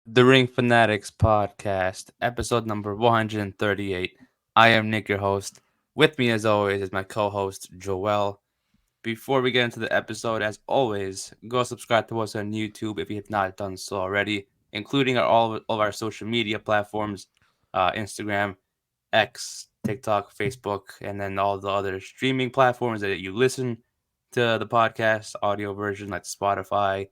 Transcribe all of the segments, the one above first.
The Ring Fanatics podcast, episode number 138. I am Nick, your host. With me, as always, is my co host, Joel. Before we get into the episode, as always, go subscribe to us on YouTube if you have not done so already, including all of our social media platforms Instagram, X, TikTok, Facebook, and then all the other streaming platforms that you listen to the podcast, audio version like Spotify,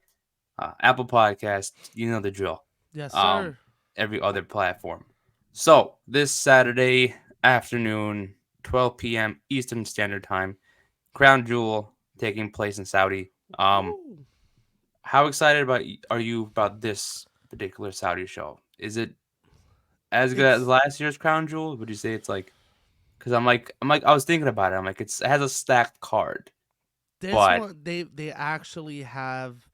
Apple Podcasts, you know the drill. Yes, Um, sir. every other platform. So this Saturday afternoon, 12 p.m. Eastern Standard Time, Crown Jewel taking place in Saudi. Woo. How excited are you about this particular Saudi show? Is it as good as It's last year's Crown Jewel? Would you say it's like? Because I'm like, I was thinking about it. I'm like, it has a stacked card, this but one. They actually have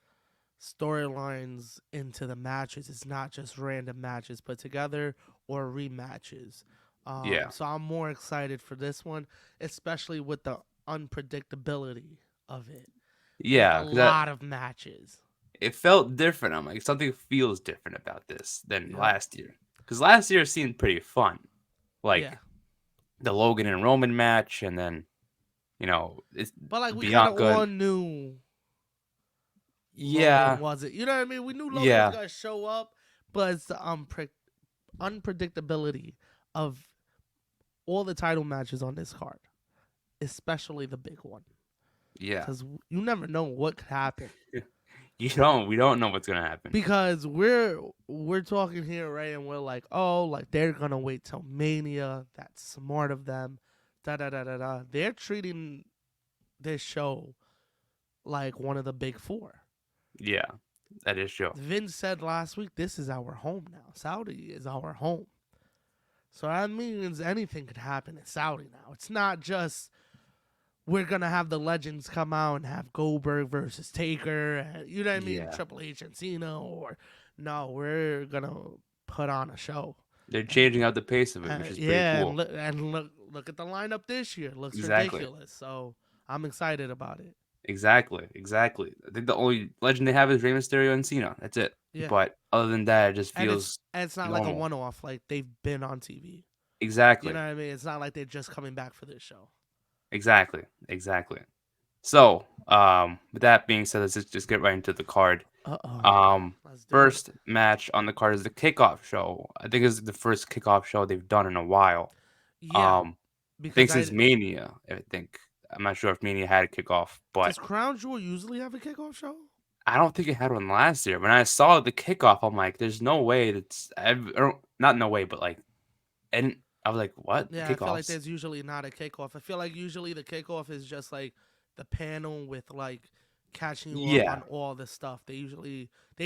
storylines into the matches. It's not just random matches put together or rematches. yeah, So I'm more excited for this one, especially with the unpredictability of it. There's yeah, a because lot of matches. it felt different. I'm like, something feels different about this than Yep. last year. Because last year seemed pretty fun, Yeah. like the Logan and Roman match, and then it's But like we kind of Bianca. all knew Logan Yeah, wasn't. You know what I mean? We knew Logan was yeah, gonna show up, but it's the unpredictability of all the title matches on this card, especially the big one, yeah. because you never know what could happen. We don't know what's gonna happen. Because we're talking here, right, and we're like, oh, like they're gonna wait till Mania. That's smart of them. Da da da da da. They're treating this show like one of the big four. Yeah, that is true. Vince said last week, "This is our home now. Saudi is our home." So that means anything could happen in Saudi now. It's not just we're gonna have the legends come out and have Goldberg versus Taker, you know what I mean, Yeah, Triple H and Cena, or no, we're gonna put on a show. they're And, changing out the pace of it, which is pretty yeah, cool. and look at the lineup this year. It looks Exactly, ridiculous. So I'm excited about it. exactly. I think the only legend they have is Rey Mysterio and Cena. That's it. Yeah, But other than that, it just and it's feels and it's not like a normal. one-off. Like they've been on TV. You Exactly. know what I mean? It's not like they're just coming back for this show. Exactly. So, with that being said, let's just get right into the card. Uh oh. Let's do it. First match on the card is the kickoff show. I think it's the first kickoff show they've done in a while. Yeah, Um, I think because since I Mania. I think I'm not sure if Mania had a kickoff, but does Crown Jewel usually have a kickoff show? I don't think it had one last year. When I saw the kickoff, I'm like, "There's no way that's not no way, but like, and I was like, what Yeah, I feel like kickoffs? there's usually not a kickoff. I feel like usually the kickoff is just like the panel with like catching you up Yeah, on all the stuff. They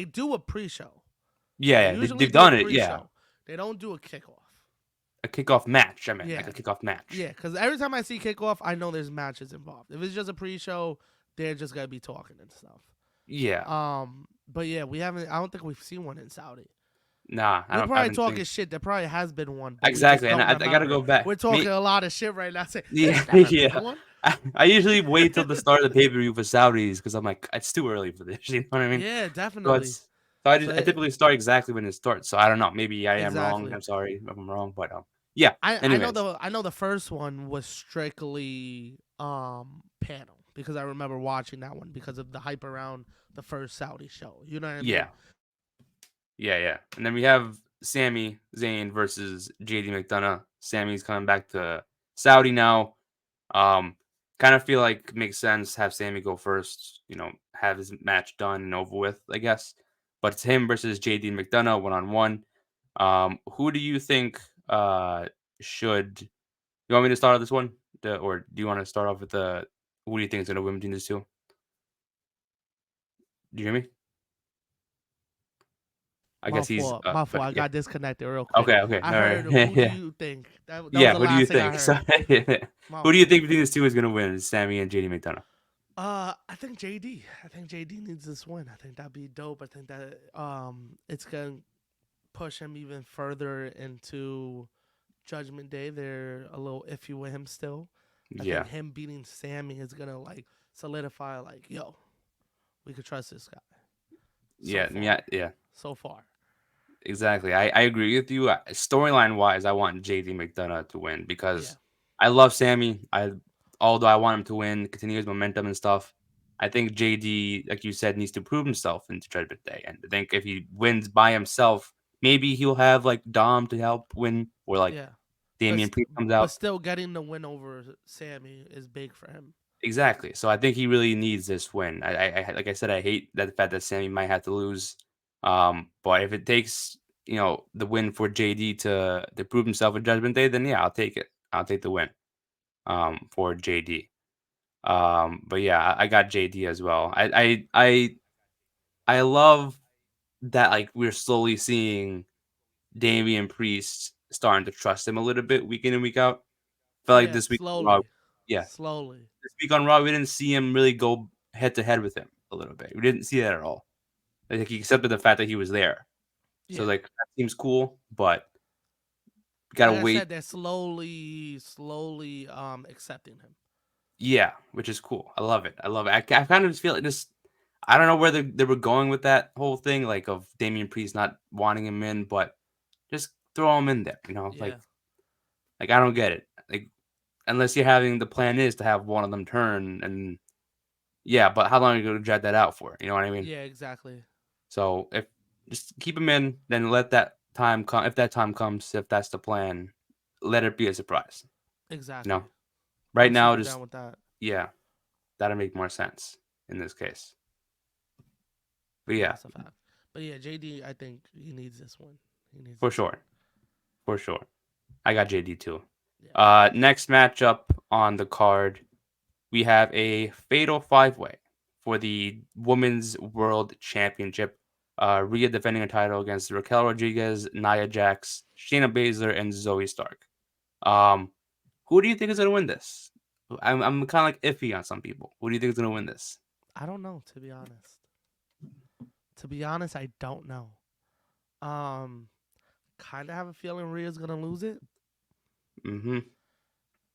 do a pre-show. They yeah, usually they've do a done it. Yeah, pre-show. They don't do a kickoff. a kickoff match. I mean, like Yeah, a kickoff match. yeah. Because every time I see kickoff, I know there's matches involved. If it's just a pre-show, they're just gonna be talking and stuff. Yeah, But yeah, we haven't. I don't think we've seen one in Saudi. nah, I We're don't. I probably haven't talking seen shit. There probably has been one, but we just exactly, and don't I gotta remember. go back. We're talking a lot of shit right now. Say Yeah, there's never been yeah. one. I usually wait till the start of the pay per view for Saudis because I'm like, it's too early for this. You know what I mean? Yeah, So definitely. it's so So I typically start exactly when it starts. So I don't know. Maybe I am wrong. exactly. I'm sorry if I'm wrong, but yeah. Anyways, I know the first one was strictly panel because I remember watching that one because of the hype around the first Saudi show. You know what I mean? yeah, yeah. And then we have Sami Zayn versus JD McDonough. Sammy's coming back to Saudi now. Kind of feel like it makes sense have Sammy go first. Have his match done and over with, I guess. But it's him versus JD McDonough 1-on-1. Who do you think should? You want me to start off this one, or do you want to start off with the? Who do you think is going to win between these two? Do you hear me? I My guess he's. fault. My fault. But I yeah. got disconnected real quick. Okay. I All heard right. who do Yeah. you think? That was Yeah. the Who do you last thing I think? So, heard. My who do you fault. think between these two is going to win? Sammy and JD McDonough. I think JD. I think JD needs this win. I think that'd be dope. I think that it's gonna push him even further into Judgment Day. They're a little iffy with him still. I think Yeah, him beating Sammy is gonna like solidify like, yo, we could trust this guy. So yeah, far. yeah. So far. Exactly. I agree with you. Storyline wise, I want JD McDonough to win Yeah. because I love Sammy. Although I want him to win, continue his momentum and stuff. I think JD, like you said, needs to prove himself into Judgment Day. And I think if he wins by himself, maybe he'll have like Dom to help win, or like Yeah. But Damian Priest comes but out. still getting the win over Sammy is big for him. Exactly. So I think he really needs this win. Like I said, I hate that the fact that Sammy might have to lose. But if it takes the win for JD to prove himself in Judgment Day, then yeah, I'll take it. I'll take the win. For JD. But yeah, I got JD as well. I love that like we're slowly seeing Damian Priest starting to trust him a little bit week in and week out. Felt like Yeah, this week on Raw, slowly. yeah, Slowly. this week on Raw, we didn't see him really go head to head with him a little bit. We didn't see that at all. Like he accepted the fact that he was there. So Yeah. like that seems cool, but we gotta Like I wait. said, they're slowly accepting him. Yeah, which is cool. I love it. I love it. I kind of just feel like this. I don't know where they were going with that whole thing, like of Damian Priest not wanting him in, but just throw him in there. Yeah. Like I don't get it. Like unless you're having the plan is to have one of them turn, and yeah, but how long are you gonna drag that out for? You know what I mean? Yeah, exactly. So if just keep him in, then let that time come. If that time comes, if that's the plan, let it be a surprise. You know, Exactly. right I'm now, super just down with that. yeah, that'll make more sense in this case. But Yeah, yeah, that's a fact. But yeah, JD, I think he needs this one. He needs for this one. sure, for sure. I got JD too. Yeah. Next matchup on the card, we have a fatal five way for the Women's World Championship. Rhea defending her title against Raquel Rodriguez, Nia Jax, Shayna Baszler, and Zoe Stark. Um, who do you think is gonna win this? I'm kind of like iffy on some people. Who do you think is gonna win this? I don't know, to be honest. To be honest, I don't know. Um, kind of have a feeling Rhea's gonna lose it. Mm-hmm.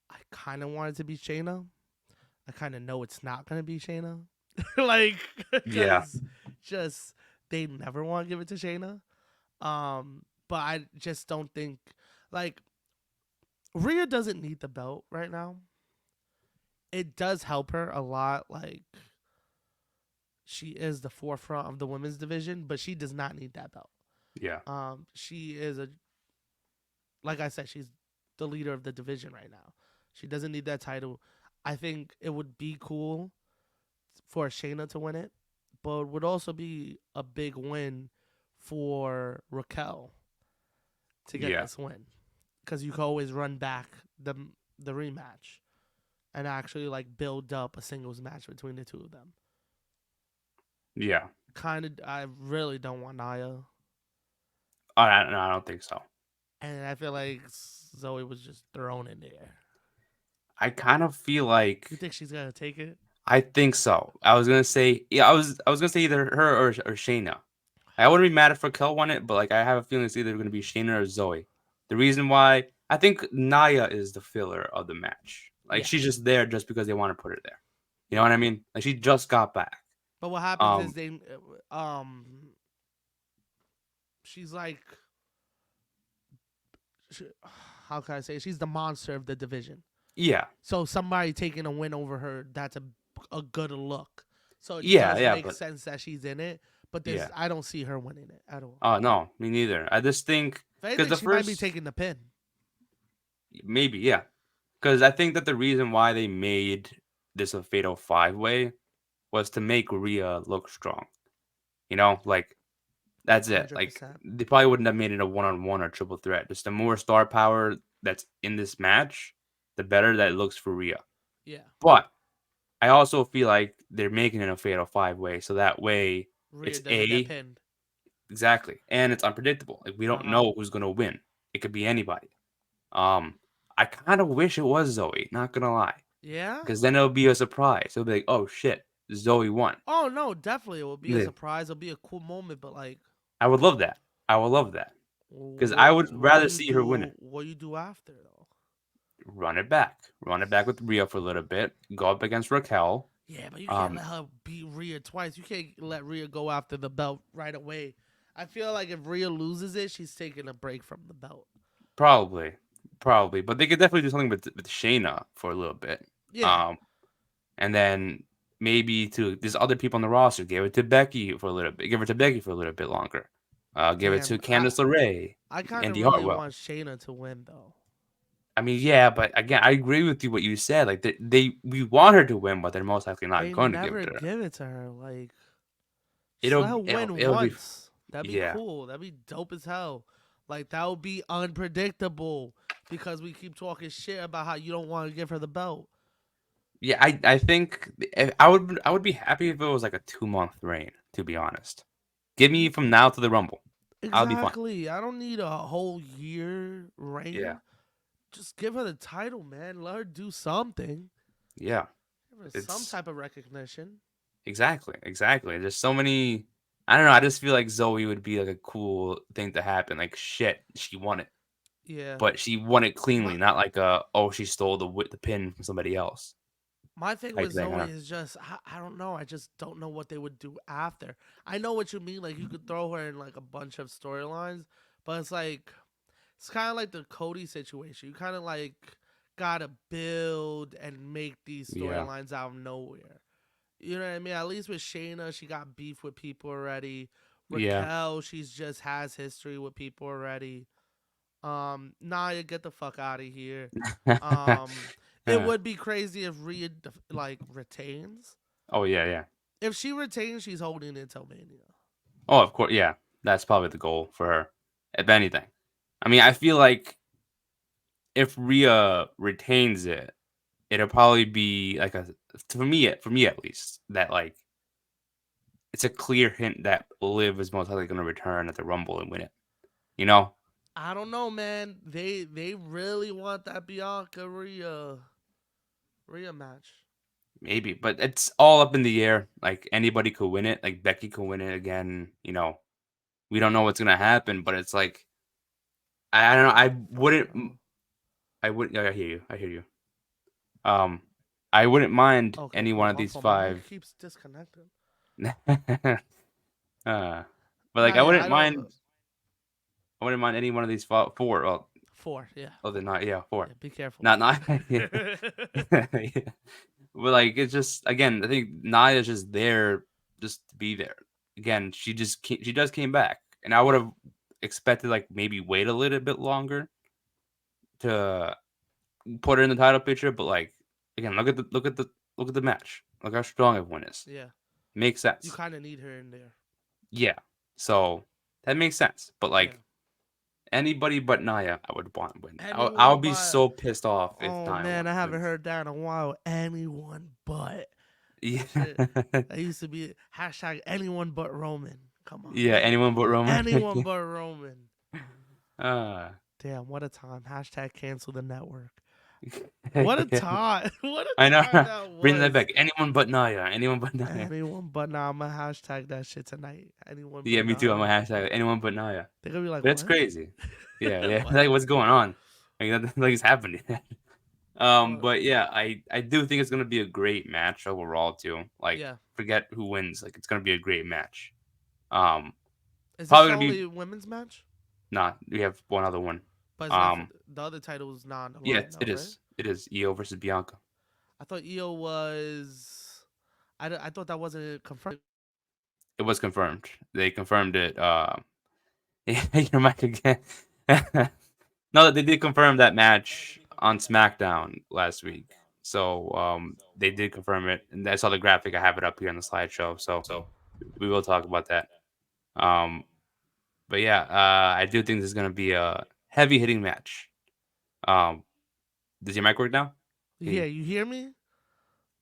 I kind of want it to be Shayna. I kind of know it's not gonna be Shayna, like, Yeah, because just they never want to give it to Shayna. But I just don't think like Rhea doesn't need the belt right now. It does help her a lot. Like she is the forefront of the women's division, but she does not need that belt. yeah, She is a like I said, she's the leader of the division right now. She doesn't need that title. I think it would be cool for Shayna to win it, but it would also be a big win for Raquel to get yeah, this win because you can always run back the rematch and actually like build up a singles match between the two of them. yeah. Kind of, I really don't want Nia, No, I don't think so. and I feel like Zoe was just thrown in there. I kind of feel You like think she's gonna take it? I think so. I was gonna say yeah. I was gonna say either her or Shayna. I wouldn't be mad if Raquel won it, but like I have a feeling it's either gonna be Shayna or Zoe. The reason why I think Naya is the filler of the match. Like Yeah. she's just there just because they want to put her there. You know what I mean? Like she just got back. But what happens is Um, they, she's like, she, how can I say? She's the monster of the division. yeah, So somebody taking a win over her, that's a good look. So it yeah, does yeah, make but sense that she's in it. But yeah. I don't see her winning it at all. Oh no, me neither. I just think If because anything, the she might be first taking the pin. maybe yeah, because I think that the reason why they made this a fatal five way was to make Rhea look strong. Like that's it. Hundred Like percent. they probably wouldn't have made it a one-on-one or triple threat. Just the more star power that's in this match, the better that it looks for Rhea. Yeah. But I also feel like they're making it a fatal five way, so that way Rhea it's doesn't get a pinned. exactly, and it's unpredictable. Like we Uh don't huh. know who's gonna win. It could be anybody. Um, I kind of wish it was Zoe. Not gonna lie. Yeah. because then it'll be a surprise. It'll be like, oh shit, Zoe won. Oh no, definitely it will be a Yeah. surprise. It'll be a cool moment, but like, I would love that. I would love that because I what would what rather you see her win do? it. What you do after though? Run it back with Rhea for a little bit. Go up against Raquel. Yeah, but you can't Um, let her beat Rhea twice. You can't let Rhea go after the belt right away. I feel like if Rhea loses it, she's taking a break from the belt. probably, probably, but they could definitely do something with Shayna for a little bit. Yeah, Um, and then maybe to there's other people on the roster. Give it to Becky for a little bit. Give it to Becky for a little bit longer. Give it damn. to Candice LeRae, I kind of Indy really Hartwell. want Shayna to win though. I mean, yeah, but again, I agree with you what you said. Like we want her to win, but they're most likely not They going to give it never to her. give it to her. Like, just let It'll her it'll win it'll be once. That'd be yeah cool. That'd be dope as hell. Like that would be unpredictable because we keep talking shit about how you don't want to give her the belt. yeah. I think I would be happy if it was like a 2 month reign. To be honest, give me from now to the Rumble. I'll be fine. Exactly. I don't need a whole year Yeah, reign. Just give her the title, man. Let her do something. yeah. Give her some It's type of recognition. exactly. There's so many. I don't know. I just feel like Zoe would be like a cool thing to happen. Like shit, she won it, Yeah. but she won it My cleanly, not like a oh she stole the pin from somebody else my thing type with thing. Zoe is just I don't know. I just don't know what they would do after. I know what you mean. Like you could throw her in like a bunch of storylines, but it's like it's kind of like the Cody situation. You kind of like gotta build and make these Yeah, storylines out of nowhere. You know what I mean? At least with Shayna, she got beef with people already. yeah. Raquel, she's just has history with people already. Naya, get the fuck out of here. Um, it Uh, would be crazy if Rhea like retains. oh yeah, yeah. If she retains, she's holding it till Mania. Oh, of course, yeah. That's probably the goal for her, if anything. I mean, I feel like if Rhea retains it, it'll probably be like a for me at least that like it's a clear hint that Liv is most likely going to return at the Rumble and win it. You know, I don't know, man. They really want that Bianca Rhea match. maybe, but it's all up in the air. Like anybody could win it. Like Becky could win it again. You know, we don't know what's going to happen, but it's like I don't know. Fuck no. I wouldn't. I hear you. I hear you. Um, I wouldn't mind Okay, any one cool. of My these fault. My mic five. keeps disconnecting. uh, but like Nah, yeah, I don't. I wouldn't mind any one of these four. Well, Four, yeah, other four. not yeah four. Yeah, be careful. Not yeah. Yeah. But like it's just again, I think Naya's just there just to be there. Again, she just came back, and I would Yeah, have expected like maybe wait a little bit longer to put her in the title picture. But like again, look at the match. Look how strong everyone is. yeah. Makes You sense. kind of need her in there. Yeah. So that makes sense. But Yeah. like anybody but Naya, I would want to win. I'll Anyone be but. so pissed off if Oh Naya man, I haven't wins. heard that in a while. Anyone but. Yeah. That shit. That used to be hashtag anyone but Roman. Come on, Yeah, man. anyone but Roman. Anyone but Roman. uh, Damn, what a time. Hashtag cancel the network. What a time. What a I know. time that Bring that was. back. Anyone but Naya. Anyone but Naya. Anyone but now I'm gonna hashtag that shit tonight. Anyone Yeah, but me too. I'm a Naya. hashtag. Anyone but Naya. They're gonna be like, That's what? crazy. Yeah, yeah. What? Like what's going on? Like nothing like it's happening. What? But yeah, I do think it's gonna be a great match overall too. Like Yeah. forget who wins. Like it's gonna be a great match. Um, Is this probably the gonna be only women's match? nah. We have one other one. But it's not for Um, the other title is not on the line yes, though, it right? is. It is Io versus Bianca. I thought Io was. I thought that wasn't confirmed. It was confirmed. They confirmed it. Your mic again. No, they did confirm that match on SmackDown last week. So they did confirm it, and I saw the graphic. I have it up here on the slideshow, so we will talk about that. Um, but yeah, I do think this is gonna be a heavy hitting match. Um, does your mic work now? Can Yeah, you hear me?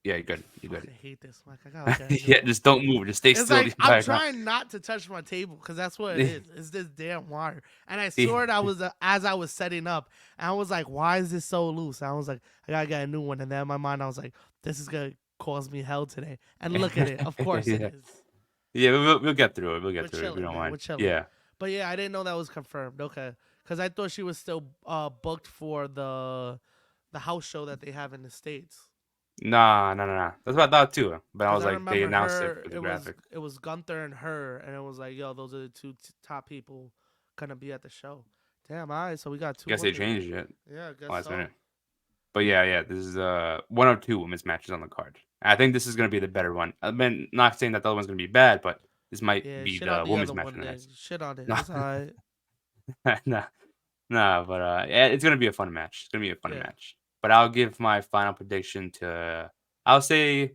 Yeah, you're good. You're good. Fuck, I hate this mic. I gotta get a new Yeah, one. just don't move. Just stay It's still the like I'm entire time. trying not to touch my table because that's what it is. It's this damn wire. And I saw it. I was as I was setting up, and I was like, "Why is this so loose?" And I was like, "I gotta get a new one." And then in my mind, I was like, "This is gonna cause me hell today." And look at it. Of course it Yeah. is. Yeah, we'll get through it. We'll We're get through it if you chilling, don't man. We're mind. chilling. Yeah. But yeah, I didn't know that was confirmed. Okay, because I thought she was still booked for the house show that they have in the States. Nah, nah, nah, nah. That's what I thought too. But I Because was I like, they remember announced it her, for the graphic. it was Gunther and her, and it was like, yo, those are the two top people gonna be at the show. Damn, all right, so we got two Guess they women. changed it Yeah, I guess last so. minute. But yeah, this is one of two women's matches on the card. I think this is gonna be the better one. I mean, not saying that the other one's gonna be bad, but this might Yeah, be shit on the the women's other match one of the then. night. Shit on it. No, It's all right. nah, nah. But yeah, it's gonna be a fun match. It's gonna be a fun Yeah. match. But I'll give my final prediction to. I'll say, you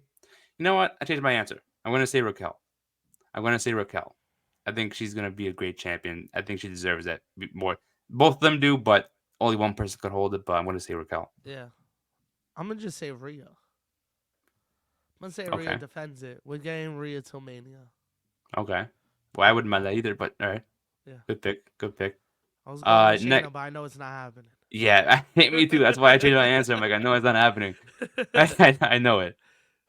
know what? I changed my answer. I'm gonna say Raquel. I'm gonna say Raquel. I think she's gonna be a great champion. I think she deserves that more. Both of them do, but only one person could hold it. But I'm gonna say Raquel. Yeah. I'm gonna just say Rhea. I'm gonna say Rhea Okay. defends it. We're getting Rhea till Mania. Okay. Well, I wouldn't mind that either. But all right. Yeah. Good pick. Good pick. I was going with Shayna, Next. but I know it's not happening. Yeah, me too. That's why I changed my answer. I'm like, I know it's not happening. I know it.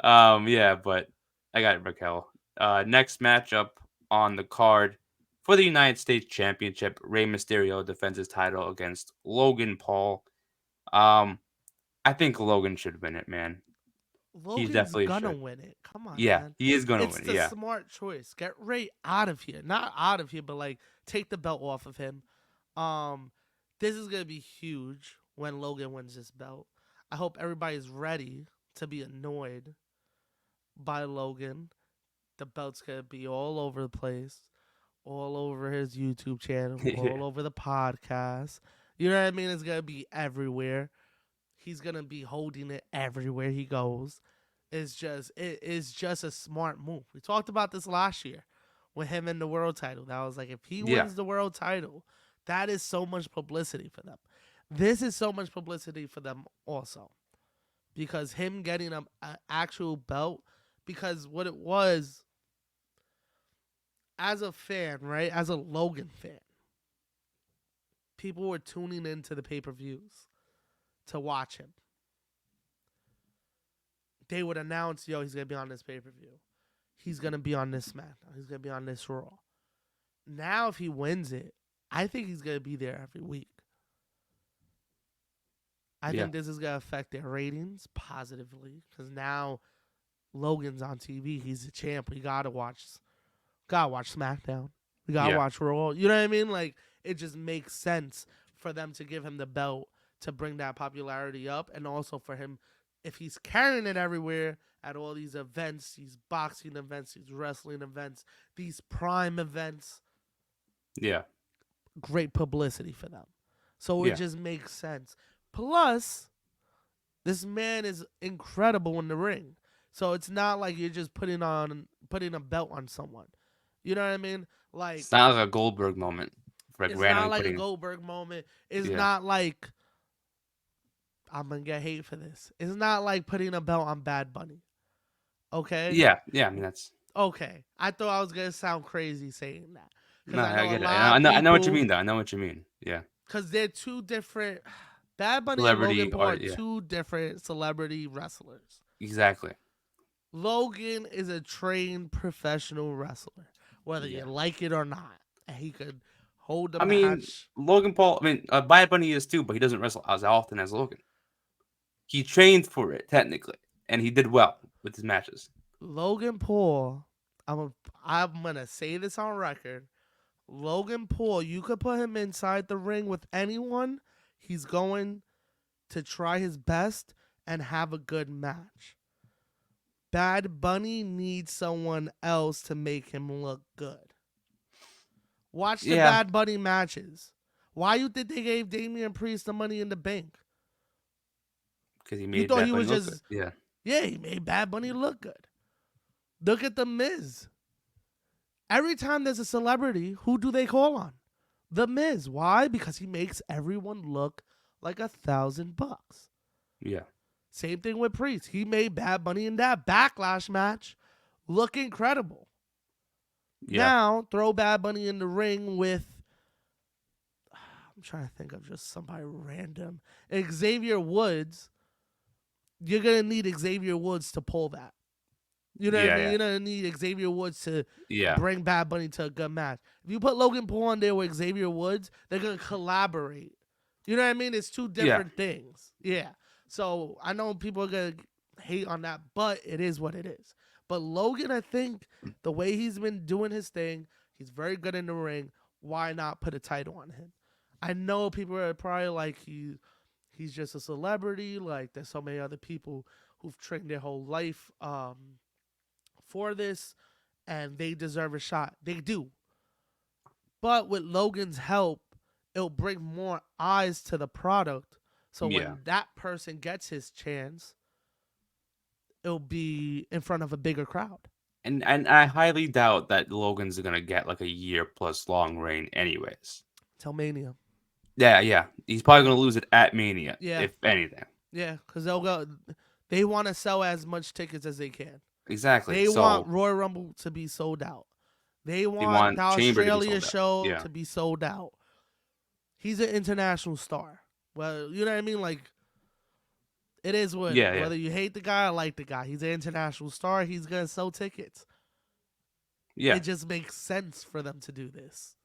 Yeah, but I got Raquel. Next matchup on the card for the United States Championship, Rey Mysterio defends his title against Logan Paul. Um, I think Logan should win it, man. He Logan's definitely gonna should. win it. Come on, Yeah, man. he is gonna It's win it. the Yeah, smart choice. Get Ray out of here. Not out of here, but like take the belt off of him. Um, this is gonna be huge when Logan wins this belt. I hope everybody's ready to be annoyed by Logan. The belt's gonna be all over the place, all over his YouTube channel, yeah, all over the podcast. You know what I mean? It's gonna be everywhere. He's gonna be holding it everywhere he goes. It is just a smart move. We talked about this last year with him in the world title. That was like if he yeah, wins the world title, that is so much publicity for them. This is so much publicity for them also because him getting an actual belt. Because what it was as a fan, right? As a Logan fan, people were tuning into the pay per views to watch him. They would announce, yo, he's gonna be on this pay per view. He's gonna be on this SmackDown. He's gonna be on this Raw. Now, if he wins it, I think he's gonna be there every week. I yeah, think this is gonna affect their ratings positively because now Logan's on TV. He's the champ. We gotta watch SmackDown. We gotta yeah, watch Raw. You know what I mean? Like it just makes sense for them to give him the belt to bring that popularity up, and also for him if he's carrying it everywhere at all these events, these boxing events, these wrestling events, these prime events, yeah, great publicity for them. So it yeah. just makes sense. Plus, this man is incredible in the ring. So it's not like you're just putting a belt on someone. You know what I mean? Like It's not like a Goldberg moment, like it's not randomly like a putting. Goldberg moment. It's Yeah, not like I'm gonna get hate for this. It's not like putting a belt on Bad Bunny. Okay? yeah, yeah. I mean, that's Okay. I thought I was gonna sound crazy saying that. no. Because I I know a get it. lot of I know what you people mean, though. I know what you mean. Yeah, because they're two different Bad Bunny and Logan celebrity Paul are art. Yeah, two different celebrity wrestlers. exactly. Logan is a trained professional wrestler, whether you Yeah. like it or not. And he could hold the I mean, match. Logan Paul. I mean, Bad Bunny is too, but he doesn't wrestle as often as Logan. He trained for it technically, and he did well with his matches. Logan Paul, I'm gonna say this on record. Logan Paul, you could put him inside the ring with anyone. He's going to try his best and have a good match. Bad Bunny needs someone else to make him look good. Watch the Yeah, Bad Bunny matches. Why you think they gave Damian Priest the Money in the Bank? because he You made thought Bad he Bunny was look good. just Yeah, yeah, he made Bad Bunny look good. Look at the Miz. Every time there's a celebrity, who do they call on? The Miz. Why? Because he makes everyone look like $1,000. yeah, Same thing with Priest. He made Bad Bunny in that Backlash match look incredible. Yeah. Now throw Bad Bunny in the ring with, I'm trying to think of just somebody random, Xavier Woods. You're gonna need Xavier Woods to pull that. You know what I Yeah. mean? Yeah. You're gonna need Xavier Woods to Yeah. bring Bad Bunny to a good match. If you put Logan Paul on there with Xavier Woods, they're gonna collaborate. You know what I mean? It's two Yeah. different things. Yeah. So I know people are gonna hate on that, but it is what it is. But Logan, I think the way he's been doing his thing, he's very good in the ring. Why not put a title on him? I know people are probably like he's just a celebrity. Like there's so many other people who've trained their whole life for this, and they deserve a shot. They do. But with Logan's help, it'll bring more eyes to the product. So Yeah. when that person gets his chance, it'll be in front of a bigger crowd. And I highly doubt that Logan's gonna get like a year plus long reign, anyways. Till Mania. Yeah. Yeah. He's probably gonna lose it at Mania, Yeah, if anything. yeah, because they'll go. They want to sell as much tickets as they can. Exactly. They want So Royal Rumble to be sold out. They they want the want Chamber to be Australia sold out. show Yeah. to be sold out. He's an international star. Well, you know what I mean? Like, it is what it Yeah. is. Yeah. Whether you hate the guy or like the guy, he's an international star. He's going to sell tickets. Yeah. It just makes sense for them to do this.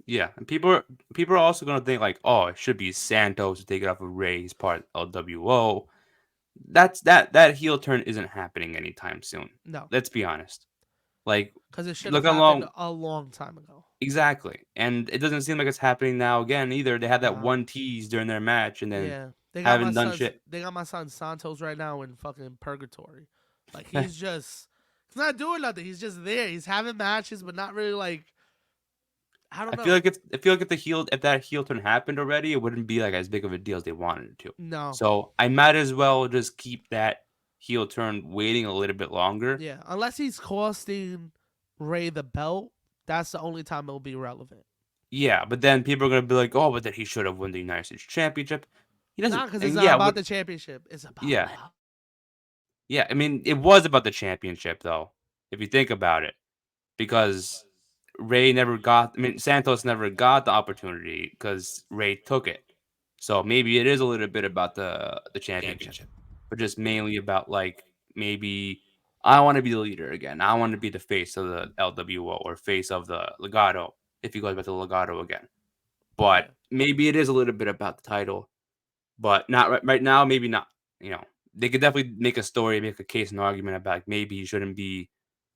Yeah. And people are also gonna think like, oh, it should be Santos to take it off of Ray. He's part of LWO. That heel turn isn't happening anytime soon. No, Let's be honest. Like, because it should have look happened along a long time ago. exactly, and it doesn't seem like it's happening now again either. They had that Nah. one tease during their match, and then Yeah. They got my haven't done son's shit. they got my son Santos right now in fucking purgatory. Like he's not doing nothing. He's just there. He's having matches but not really like I don't I know. feel like if that heel turn happened already, it wouldn't be like as big of a deal as they wanted it to. No. So I might as well just keep that heel turn waiting a little bit longer. Yeah. Unless he's costing Ray the belt, that's the only time it'll be relevant. Yeah, but then people are gonna be like, oh, but then he should have won the United States Championship. He doesn't. Not because it's And not yeah, about the championship. It's about yeah, belt. yeah. I mean, it was about the championship though, if you think about it, because Ray never got. I mean, Santos never got the opportunity because Ray took it. So maybe it is a little bit about the championship, but just mainly about like maybe I want to be the leader again. I want to be the face of the LWO or face of the Legato if he goes back to the Legato again. But Yeah. maybe it is a little bit about the title, but not right now. Maybe not. You know, they could definitely make a story, make a case, and argument about like, maybe he shouldn't be.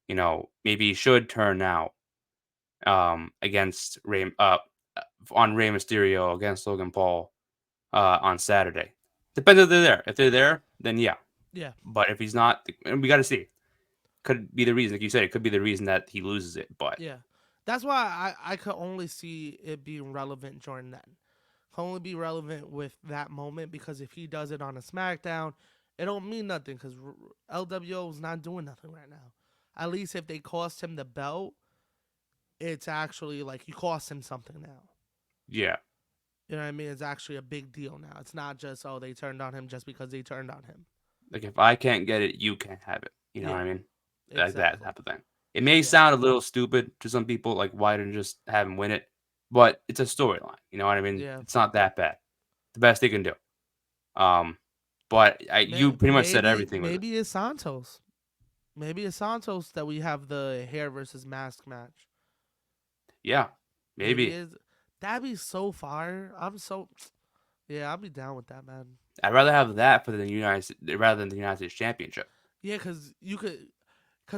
You know, maybe he should turn out against on Rey Mysterio against Logan Paul on Saturday. Depends if they're there. If they're there, then yeah. Yeah. But if he's not, and we got to see. Could be the reason, like you said, it could be the reason that he loses it. But Yeah. That's why I could only see it being relevant during that. Can only be relevant with that moment because if he does it on a SmackDown, it don't mean nothing because LWO is not doing nothing right now. At least if they cost him the belt, it's actually like you cost him something now. yeah, You know what I mean? It's actually a big deal now. It's not just they turned on him just because they turned on him. like if I can't get it, you can't have it. You know what I Yeah, mean? Like that exactly. type of thing. It may Yeah, sound a little stupid to some people, like why didn't just have him win it? But it's a storyline. You know what I mean? yeah. It's not that bad. The best they can do. Um, but you pretty much said everything with it. Maybe it's Santos. Maybe it's Santos that we have the hair versus mask match. Yeah, Maybe maybe. it's that'd be so fire. I'm so yeah, I'll be down with that, man. I'd rather have that rather than the United States Championship. Yeah, cause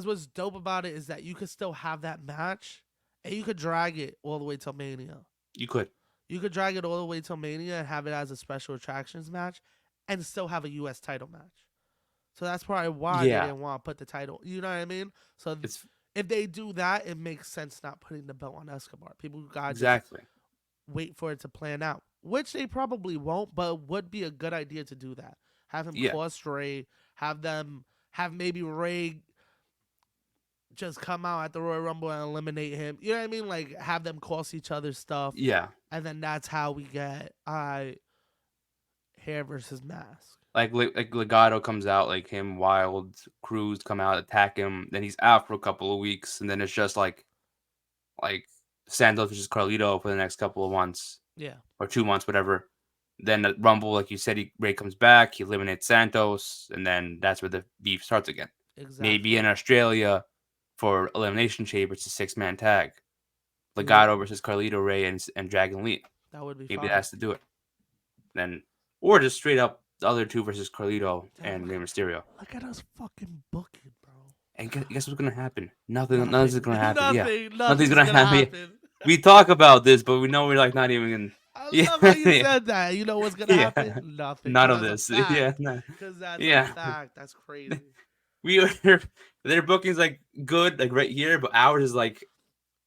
what's dope about it is that you could still have that match, and you could drag it all the way till Mania. You could. You could drag it all the way till Mania and have it as a special attractions match, and still have a U.S. title match. So that's probably why they Yeah, didn't want to put the title. You know what I mean? So it's if they do that, it makes sense not putting the belt on Escobar. People gotta just exactly. wait for it to plan out, which they probably won't, but would be a good idea to do that. Have him Yeah, cost Ray, have maybe Ray just come out at the Royal Rumble and eliminate him. You know what I mean? Like have them cost each other stuff, yeah. and then that's how we get hair versus mask. like Legato comes out, like him, Wild, Cruz come out, attack him, then he's out for a couple of weeks, and then it's just like Santos versus Carlito for the next couple of months Yeah, or 2 months, whatever. Then at Rumble, like you said, Ray comes back, he eliminates Santos, and then that's where the beef starts again. Maybe exactly. in Australia for Elimination Chamber, it's a 6-man tag. Yeah, Legato versus Carlito, Ray, and Dragon Lee. that would be Maybe that fire. has to do it. Then, or just straight up the other two versus Carlito Yeah, and Rey Mysterio. look at us fucking booking, bro. And guess what's gonna happen? Nothing. Nothing's Nothing. gonna happen. Yeah, nothing's Nothing's gonna gonna happen. happen. We talk about this, but we know we're like not even. I Yeah, love how you yeah, said that. You know what's gonna happen? yeah. Nothing. None Cause of that's a this. fact. Yeah, no, Cause that's a yeah. fact. That's crazy. We are. Their booking's like good, like right here, but ours is like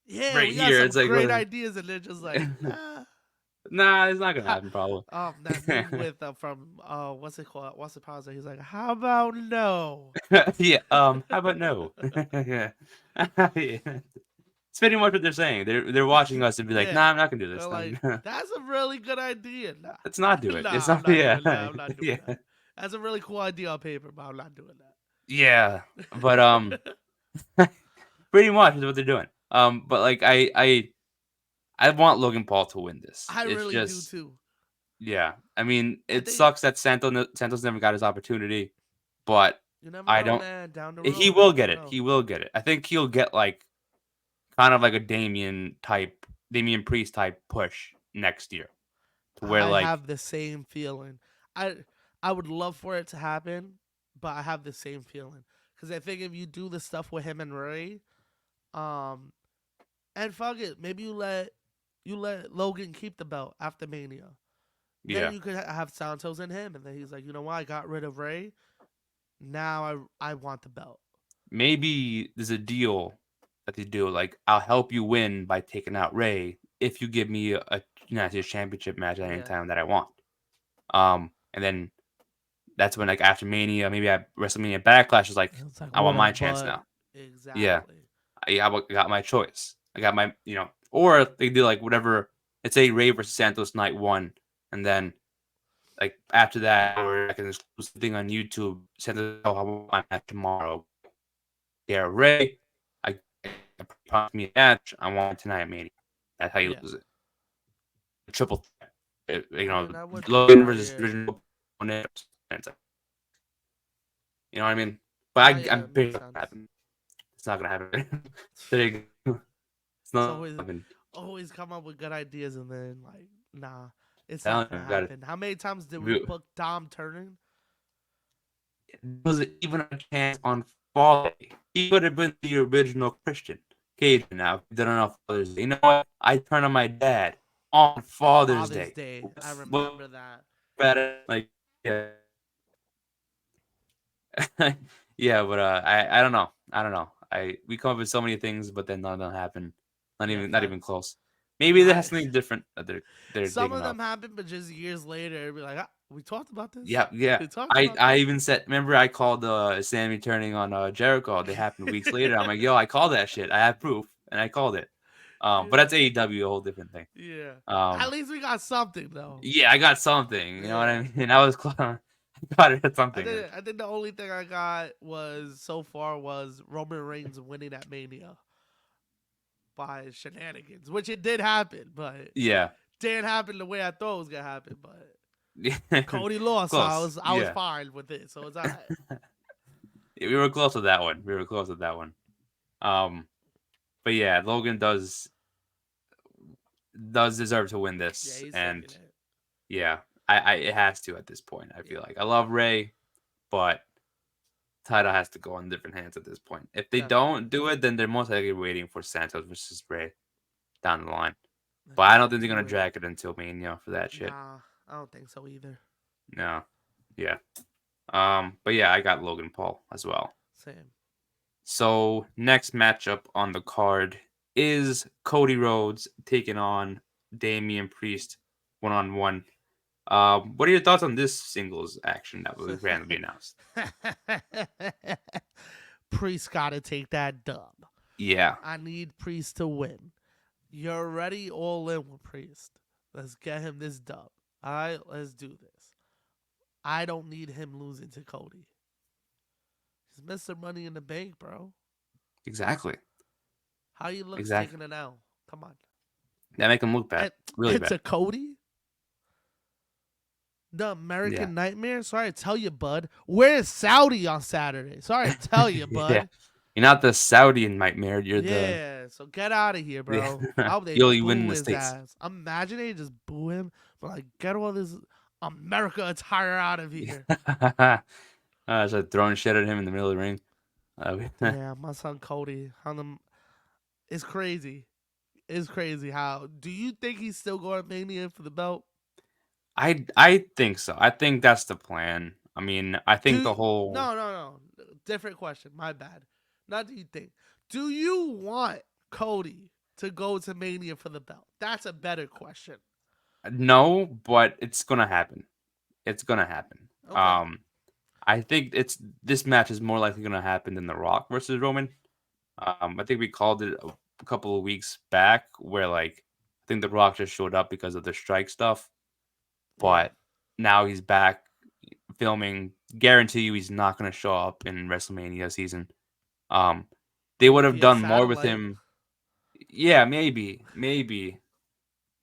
Yeah, right we got here. some It's like, great ideas, and they're just like, nah. nah, it's not gonna happen. Probably. That meme with from what's it called? What's the pause? He's like, how about no? Yeah. How about no? Yeah. Yeah. It's pretty much what they're saying. They're watching us and be like, Yeah, "Nah, I'm not gonna do they're this. like, that's a really good idea. Nah, Let's not do it. It's nah, I'm not." not Yeah, doing that. I'm not doing yeah, that. That's a really cool idea on paper, but I'm not doing yeah. But that. pretty much is what they're doing. But like I want Logan Paul to win this. I It's really do just too. yeah. I mean, I it think sucks that Santos never got his opportunity, but you never I know, don't. man. Down the He road, you will never get it. know. He will get it. I think he'll get like kind of like a Damian Priest type push next year, to where I like have the same feeling. I I would love for it to happen, but I have the same feeling because I think if you do the stuff with him and Ray, um, and fuck it, maybe you let Logan keep the belt after Mania. Then yeah. you could have Santos and him, and then he's like, you know what, I got rid of Ray. Now I want the belt. Maybe there's a deal that they do. Like, I'll help you win by taking out Ray if you give me a United States Championship match at any Yeah, time that I want. And then that's when, like, after Mania, maybe at WrestleMania Backlash is like, it's like I what want a my chance bud. now. Yeah, Exactly. I got my choice. I got my, or they do like whatever. Let's say Ray versus Santos night one, and then like after that, or like an exclusive thing on YouTube, Santos, oh, I want my match tomorrow. Yeah, Ray, I promised me a match. I want it tonight at Mania. That's how you Yeah. lose it. Triple threat. I mean, that would be Logan versus fire. original opponent. You know what I mean? But Nah, yeah, I'm it pretty makes sure it's sense. gonna happen. It's not gonna happen. There you go. It's It's not always happening. always come up with good ideas and then like, nah, it's Telling not you, gonna got it. happen. How many times did we book Dom turning? Was it even a chance on Father Day? He could have been the original Christian Cage now. He did it on Father's Day. You know what? I turn on my dad on Father's Father's Day. Day. I What remember that. better? Like, yeah. Yeah, but I don't know. I don't know. We come up with so many things, but then none of them happen. Yeah, Not even facts. close. Maybe they Nah, have something different that they're some thinking of of. them happen, but just years later, it'd be like, we talked about this. Yeah, yeah. We talked about I this. even said, remember I called Sammy turning on Jericho. They happened weeks later. I'm like, yo, I called that shit. I have proof, and I called it. But Yeah, that's AEW, a whole different thing. yeah. At Um, least we got something though. yeah, I got something. You know what I Yeah. mean? I was close. I got it at something. I think the only thing I got was so far was Roman Reigns winning at Mania by shenanigans, which it did happen, but Yeah, didn't happen the way I thought it was gonna happen. But yeah, Cody lost, so close. I was Yeah. fine with it. So it's alright. Yeah, we were close with that one. We were close with that one. Um, but yeah, Logan does deserve to win Yeah, this, he's taking and it. yeah, I it has to at this point. I feel Yeah, like I love Ray, but title has to go on different hands at this point. If they don't definitely. do it, then they're most likely waiting for Santos versus Ray down the line. And But they I don't could think they're do gonna it. drag it until Mania for that shit. Nah, I don't think so either. No, yeah. But yeah, I got Logan Paul as well. Same. So next matchup on the card is Cody Rhodes taking on Damian Priest 1-on-1. What are your thoughts on this singles action that was randomly announced? Priest gotta take that dub. Yeah, I need Priest to win. You're already all in with Priest. Let's get him this dub. All right, let's do this. I don't need him losing to Cody. He's Mr. Money in the Bank, bro. Exactly. How he looks Exactly. taking an L. Come on. That make him look bad. And, Really and bad. to Cody, the Yeah. American Nightmare. Sorry to tell you, bud. Where's Saudi on Saturday? Sorry to tell you, Yeah. bud. You're not the Saudi nightmare. You're the Yeah, so get out of here, yeah. bro. I hope they you only win in boo the his states. ass. Imagine they just boo him, but like get all this America attire out of here. So throwing shit at him in the middle of the ring. Damn, my son Cody, how them it's crazy. It's crazy how do you think he's still going Mania for the belt? I think so. I think that's the plan. I mean, I think Do the whole no. Different question. My bad. Not do you think. Do you want Cody to go to Mania for the belt? That's a better question. no, but it's gonna happen. It's gonna happen. Okay. I think it's this match is more likely gonna happen than The Rock versus Roman. I think we called it a couple of weeks back where like I think The Rock just showed up because of the strike stuff, Yeah. but now he's back filming. Guarantee you he's not gonna show up in WrestleMania season. Um, they would have Via done more with satellite. him. Yeah, maybe.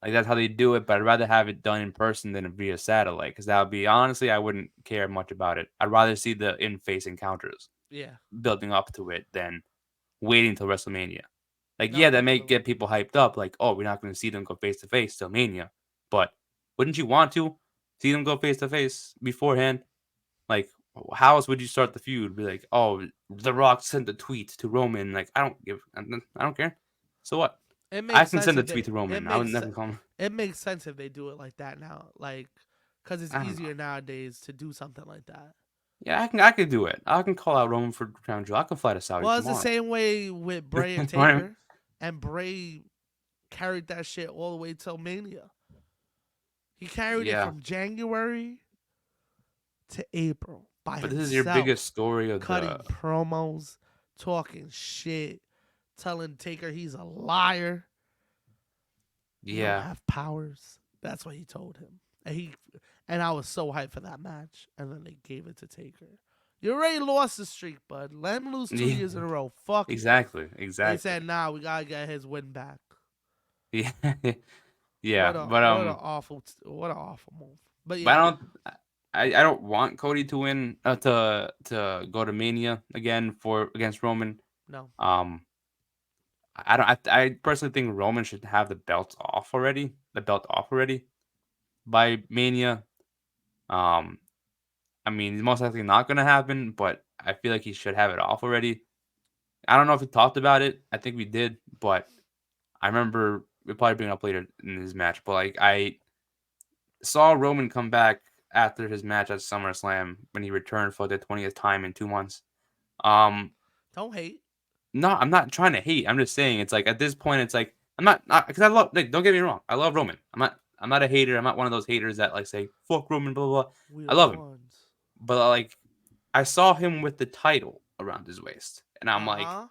Like that's how they do it, but I'd rather have it done in person than via satellite because that would be honestly I wouldn't care much about it. I'd rather see the in-face encounters Yeah. building up to it than waiting till WrestleMania. Like No, yeah, that may definitely. get people hyped up. Like oh, we're not going to see them go face to face till Mania, but wouldn't you want to see them go face to face beforehand? Like how else would you start the feud? Be like oh, The Rock sent a tweet to Roman. Like I don't care. So what? It I makes can sense send a if tweet they to it Roman. I would makes never call him. it makes sense if they do it like that now. Like cuz it's I don't know. easier nowadays to do something like that. Yeah, I can do it. I can call out Roman for Crown Jewel. I can fly to Saudi Well, it's the tomorrow. same way with Bray You and know what I mean? Taker, and Bray carried that shit all the way till Mania. He carried it Yeah, from January to April by but this is your biggest himself, story of the. cutting promos, talking shit, telling Taker he's a liar. You don't Yeah, have powers. That's what he told him. And I was so hyped for that match. And then they gave it to Taker. You already lost the streak, bud. Let him lose 2 years in a row. Fuck it. exactly, They exactly. said, nah, we gotta get his win back. Yeah, yeah, but What an awful move. But but yeah, I don't want Cody to win to go to Mania again for against Roman. no. Um, I don't. I personally think Roman should have the belt off already. The belt off already by Mania. Um, I mean, it's most likely not going to happen, but I feel like he should have it off already. I don't know if we talked about it. I think we did, but I remember we'll probably bring it up later in this match. But like, I saw Roman come back after his match at SummerSlam when he returned for the 20th time in 2 months. Um, Don't hate. no, I'm not trying to hate. I'm just saying it's like at this point, it's like I'm not because I love. Like, don't get me wrong, I love Roman. I'm not a hater. I'm not one of those haters that like say fuck Roman, blah blah blah. We I the love him, ones. but like I saw him with the title around his waist, and I'm Uh like, huh.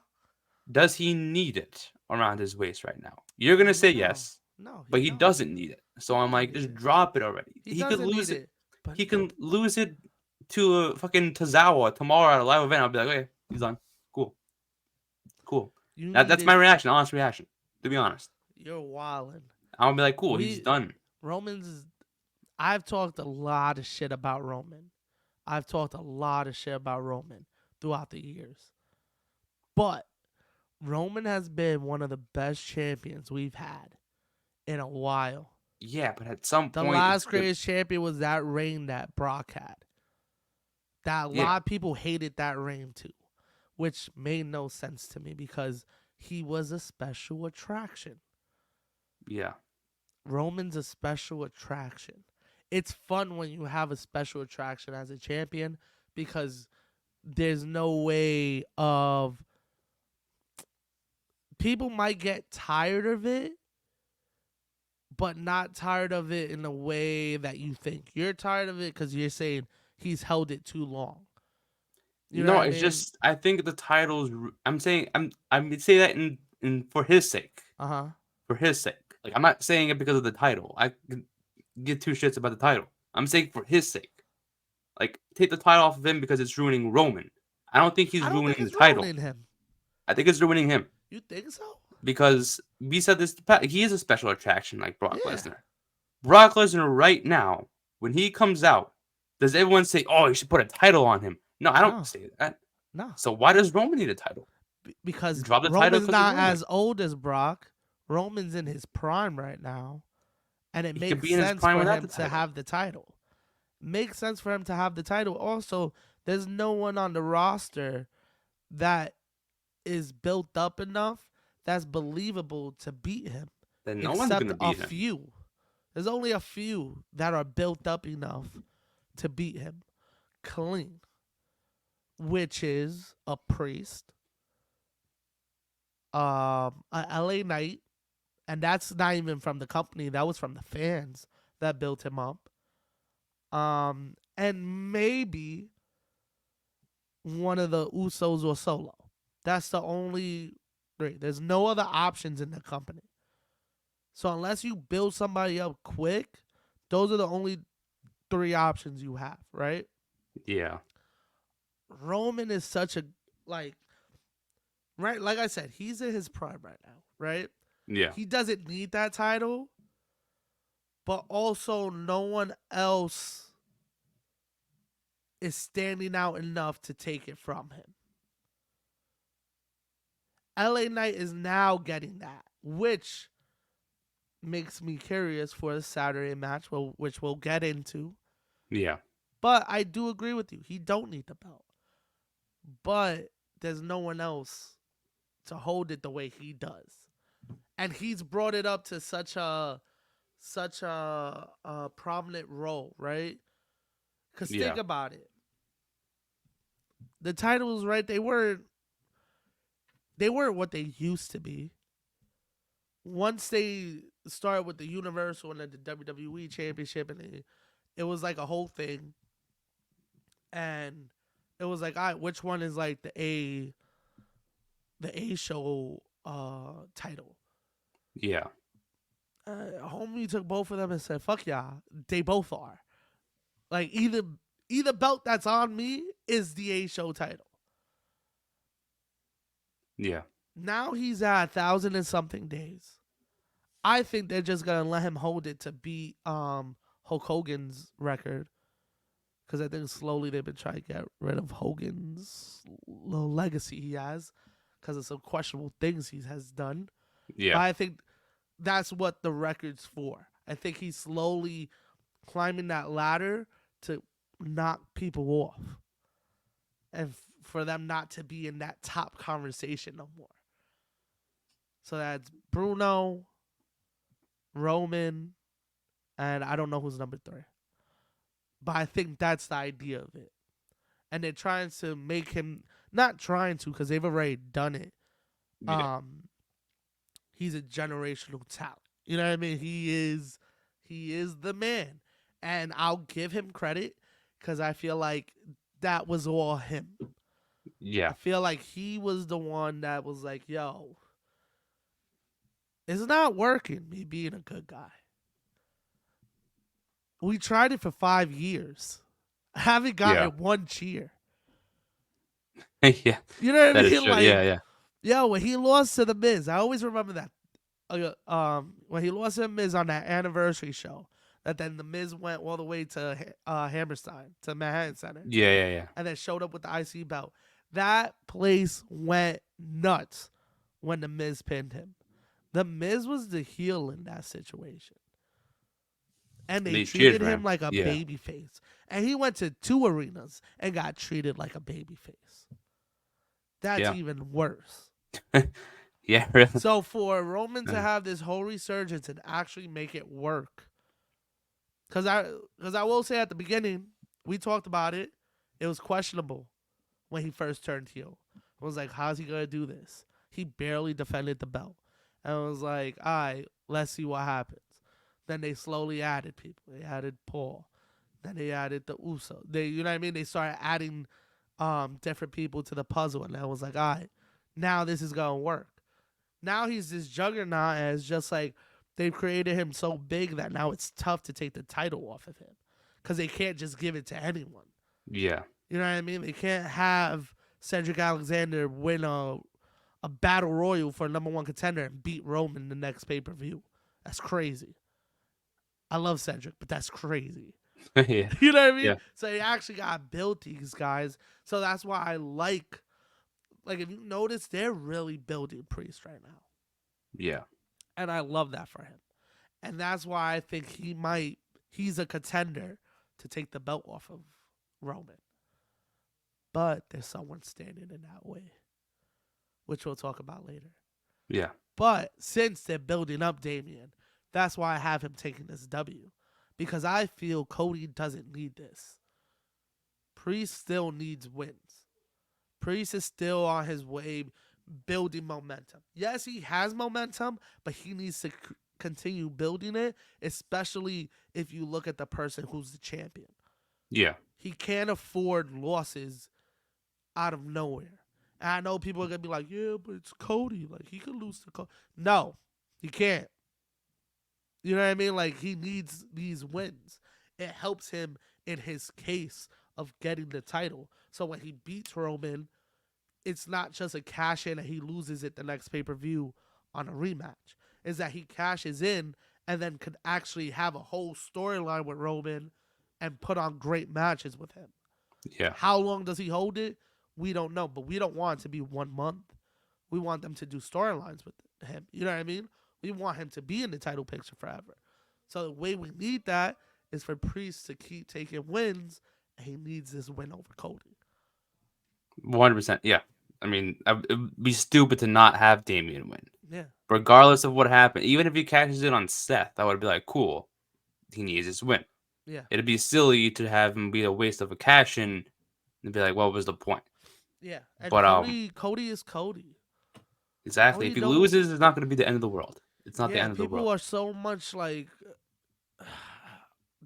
does he need it around his waist right now? You're gonna say No. yes, No, he but he don't. doesn't need it. So He I'm don't like, need just it. drop it already. He He could doesn't need lose it. it. But He can lose it to a fucking Tozawa tomorrow at a live event. I'll be like, okay, he's done. Cool, cool. you That's my needed. reaction, honest reaction. To be honest, You're wildin'. I'll be like, cool, he's We done. Romans. I've talked a lot of shit about Roman. I've talked a lot of shit about Roman throughout the years. But Roman has been one of the best champions we've had in a while. Yeah, but at some The point, it's last good. greatest champion was that reign that Brock had. That a Yeah, lot of people hated that reign too, which made no sense to me because he was a special attraction. yeah, Roman's a special attraction. It's fun when you have a special attraction as a champion because there's no way of people might get tired of it, but not tired of it in a way that you think. You're tired of it because you're saying he's held it too long. You know what no, I it's mean? just I think the titles. I'm saying I'm say that in for his sake, Uh huh. for his sake. Like I'm not saying it because of the title. I could give two shits about the title. I'm saying for his sake. take the title off of him because it's ruining Roman. I don't think he's I don't think ruining the it's title. ruining him. I think it's ruining him You think so? because we said this. He is a special attraction like Brock Yeah. Lesnar. Brock Lesnar right now, when he comes out, does everyone say, "Oh, you should put a title on him"? No, I don't No. say that. No. So why does Roman need a title? Because Drop the title Roman's because of not Roman. as old as Brock. Roman's in his prime right now. And it He could makes be in his sense prime for without him the to title. have the title. Makes sense for him to have the title. Also, there's no one on the roster that is built up enough that's believable to beat him, Then no one's except gonna a beat him. few. There's only a few that are built up enough to beat him clean, which is a Priest, a LA Knight, and that's not even from the company. That was from the fans that built him up. And maybe one of the Usos or Solo. That's the only three. There's no other options in the company. So unless you build somebody up quick, those are the only three options you have, right? Yeah. Roman is such a like right, like I said, he's in his prime right now, right? Yeah. He doesn't need that title, but also no one else is standing out enough to take it from him. LA Knight is now getting that, which makes me curious for the Saturday match, which we'll get into. Yeah. But I do agree with you. He don't need the belt. But there's no one else to hold it the way he does. And he's brought it up to such a prominent role, right? Because think Yeah. about it. The titles, right, they weren't what they used to be. Once they started with the Universal and then the WWE Championship, and it was like a whole thing, and it was like, all right, which one is like the A show title? Yeah. Homie took both of them and said, "Fuck y'all, they both are." Like either belt that's on me is the A show title. Yeah. Now he's at 1,000 and something days. I think they're just gonna let him hold it to beat Hulk Hogan's record, because I think slowly they've been trying to get rid of Hogan's little legacy he has because of some questionable things he has done. But Yeah. I think that's what the record's for. I think he's slowly climbing that ladder to knock people off, and for them not to be in that top conversation no more. So that's Bruno, Roman, and I don't know who's number three. But I think that's the idea of it. And they're trying to make him, not trying to, because they've already done it. Yeah. He's a generational talent. You know what I mean? He is the man. And I'll give him credit because I feel like that was all him. I Yeah. feel like he was the one that was like, yo, it's not working, me being a good guy. We tried it for 5 years. I haven't Yeah. gotten one cheer. Yeah. You know what I That is mean? true. Yeah. Like, Yeah. yo, when he lost to the Miz, I always remember that. When he lost to the Miz on that anniversary show, that then the Miz went all the way to Hammerstein, to Manhattan Center, Yeah. Yeah. Yeah. and then showed up with the IC belt. That place went nuts when the Miz pinned him. The Miz was the heel in that situation, and they They cheered treated for him him. like a Yeah. baby face. And he went to 2 arenas and got treated like a baby face. That's Yeah. even worse. Yeah. Really. So for Roman to have this whole resurgence and actually make it work, because I will say at the beginning we talked about it, it was questionable when he first turned heel. I was like, how's he gonna do this? He barely defended the belt, and I was like, all right, let's see what happens. Then they slowly added people. They added Paul. Then they added the Uso. You know what I mean? They started adding different people to the puzzle, and I was like, all right, now this is gonna work. Now he's this juggernaut, and it's just like they've created him so big that now it's tough to take the title off of him because they can't just give it to anyone. Yeah. You know what I mean? They can't have Cedric Alexander win a battle royal for a number one contender and beat Roman the next pay per view. That's crazy. I love Cedric, but that's crazy. Yeah. You know what I mean? Yeah. So he actually got to build these guys. So that's why I like if you notice, they're really building Priest right now, Yeah. and I love that for him. And that's why I think he's a contender to take the belt off of Roman. But there's someone standing in that way, which we'll talk about later. Yeah. But since they're building up Damian, that's why I have him taking this W. Because I feel Cody doesn't need this. Priest still needs wins. Priest is still on his way building momentum. Yes, he has momentum, but he needs to continue building it, especially if you look at the person who's the champion. Yeah. He can't afford losses out of nowhere. And I know people are gonna be like, "Yeah, but it's Cody. Like he could lose to Cody." No, he can't. You know what I mean? Like he needs these wins. It helps him in his case of getting the title. So when he beats Roman, it's not just a cash in and he loses it the next pay per view on a rematch. Is that he cashes in and then could actually have a whole storyline with Roman and put on great matches with him. Yeah. How long does he hold it? We don't know, but we don't want it to be 1 month. We want them to do storylines with him. You know what I mean? We want him to be in the title picture forever. So the way we need that is for Priest to keep taking wins, and he needs this win over Cody. 100%. Yeah. I mean, it'd be stupid to not have Damian win, Yeah, regardless of what happened. Even if he cashes in on Seth, I would be like, cool. He needs this win. yeah, It'd be silly to have him be a waste of a cash in and be like, what was the point? yeah. And But Cody is Cody. exactly. If Cody he don't. loses, it's not going to be the end of the world. It's not the Yeah, end of the people world. are so much like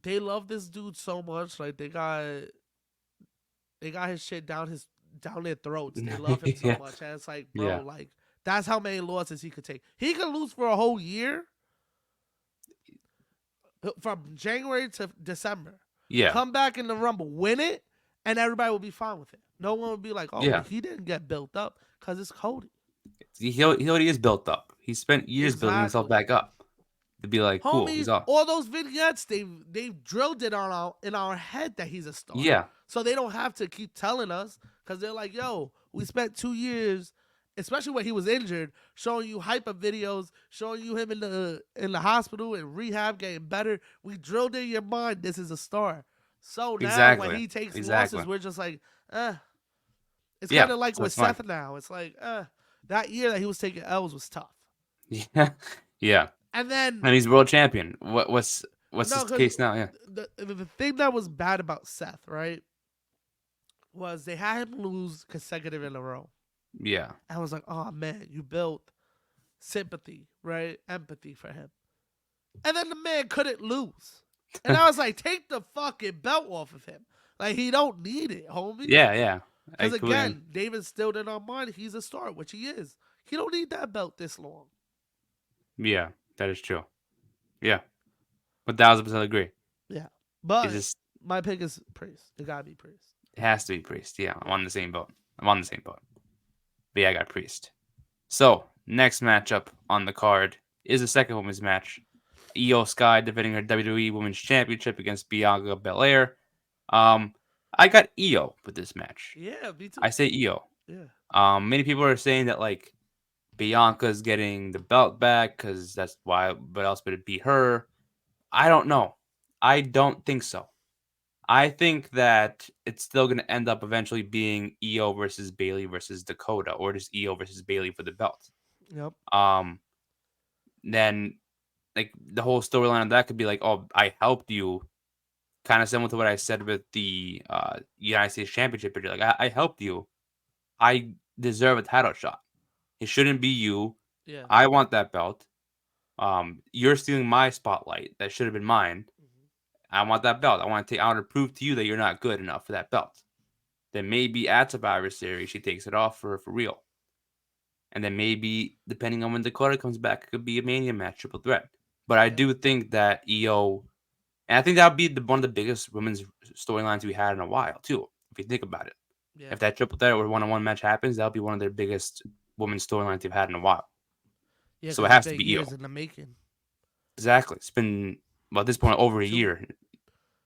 they love this dude so much. Like they got his shit down their throats. They love him so Yeah. much, and it's like, bro, Yeah. like that's how many losses he could take. He could lose for a whole year, from January to December. Yeah. Come back in the Rumble, win it, and everybody will be fine with it. No one will be like, oh, Yeah. but he didn't get built up because it's Cody. He already is built up. He spent years building himself Exactly. back up to be like, cool, Homie, he's off. all those vignettes they've drilled it on in our head that he's a star. Yeah. So they don't have to keep telling us because they're like, yo, we spent 2 years, especially when he was injured, showing you hyper videos, showing you him in the hospital and rehab getting better. We drilled in your mind this is a star. So now when Exactly. he takes losses, Exactly. we're just like, It's Yeah. kind of like So with it's fine. Seth now. It's like, that year that he was taking L's was tough. Yeah. Yeah. And then And he's world champion. What's no, his because case now? Yeah. the thing that was bad about Seth, right, was they had him lose consecutive in a row. Yeah. I was like, oh man, you built sympathy, right, empathy for him, and then the man couldn't lose, and I was like, take the fucking belt off of him. Like he don't need it, homie. Yeah. Yeah. I Because couldn't. again, David still in our mind, he's a star, which he is. He don't need that belt this long. Yeah. That is true. Yeah. 1,000% agree. Yeah, It's but just my pick is Priest. It gotta be Priest. it has to be Priest. Yeah. I'm on the same boat. I'm on the same boat. But yeah, I got Priest. So next matchup on the card is the second women's match. Io Sky defending her WWE Women's Championship against Bianca Belair. Um, I got Io for this match. Yeah, me too. I say Io. Yeah, Many people are saying that like Bianca's getting the belt back because that's why. But else would it beat her? I don't know. I don't think so. I think that it's still going to end up eventually being Io versus Bailey versus Dakota, or just Io versus Bailey for the belt. yep, Um, then like the whole storyline of that could be like, oh, I helped you, kind of similar to what I said with the United States Championship. But you're like, I helped you. I deserve a title shot. It shouldn't be you. yeah. I want that belt. You're stealing my spotlight. That should have been mine. Mm-hmm. I want that belt. I want to prove to you that you're not good enough for that belt. Then maybe at Survivor Series she takes it off for real. And then maybe depending on when Dakota comes back, it could be a Mania match, triple threat. But I Yeah, do think that Io And I think that would be one of the biggest women's storylines we had in a while too. If you think about it, Yeah, if that triple threat or one-on-one match happens, that'll be one of their biggest women's storylines they've had in a while. yeah, So it because it's has to been be Io. years in the making. Exactly. It's been, well, at this point over a Two year.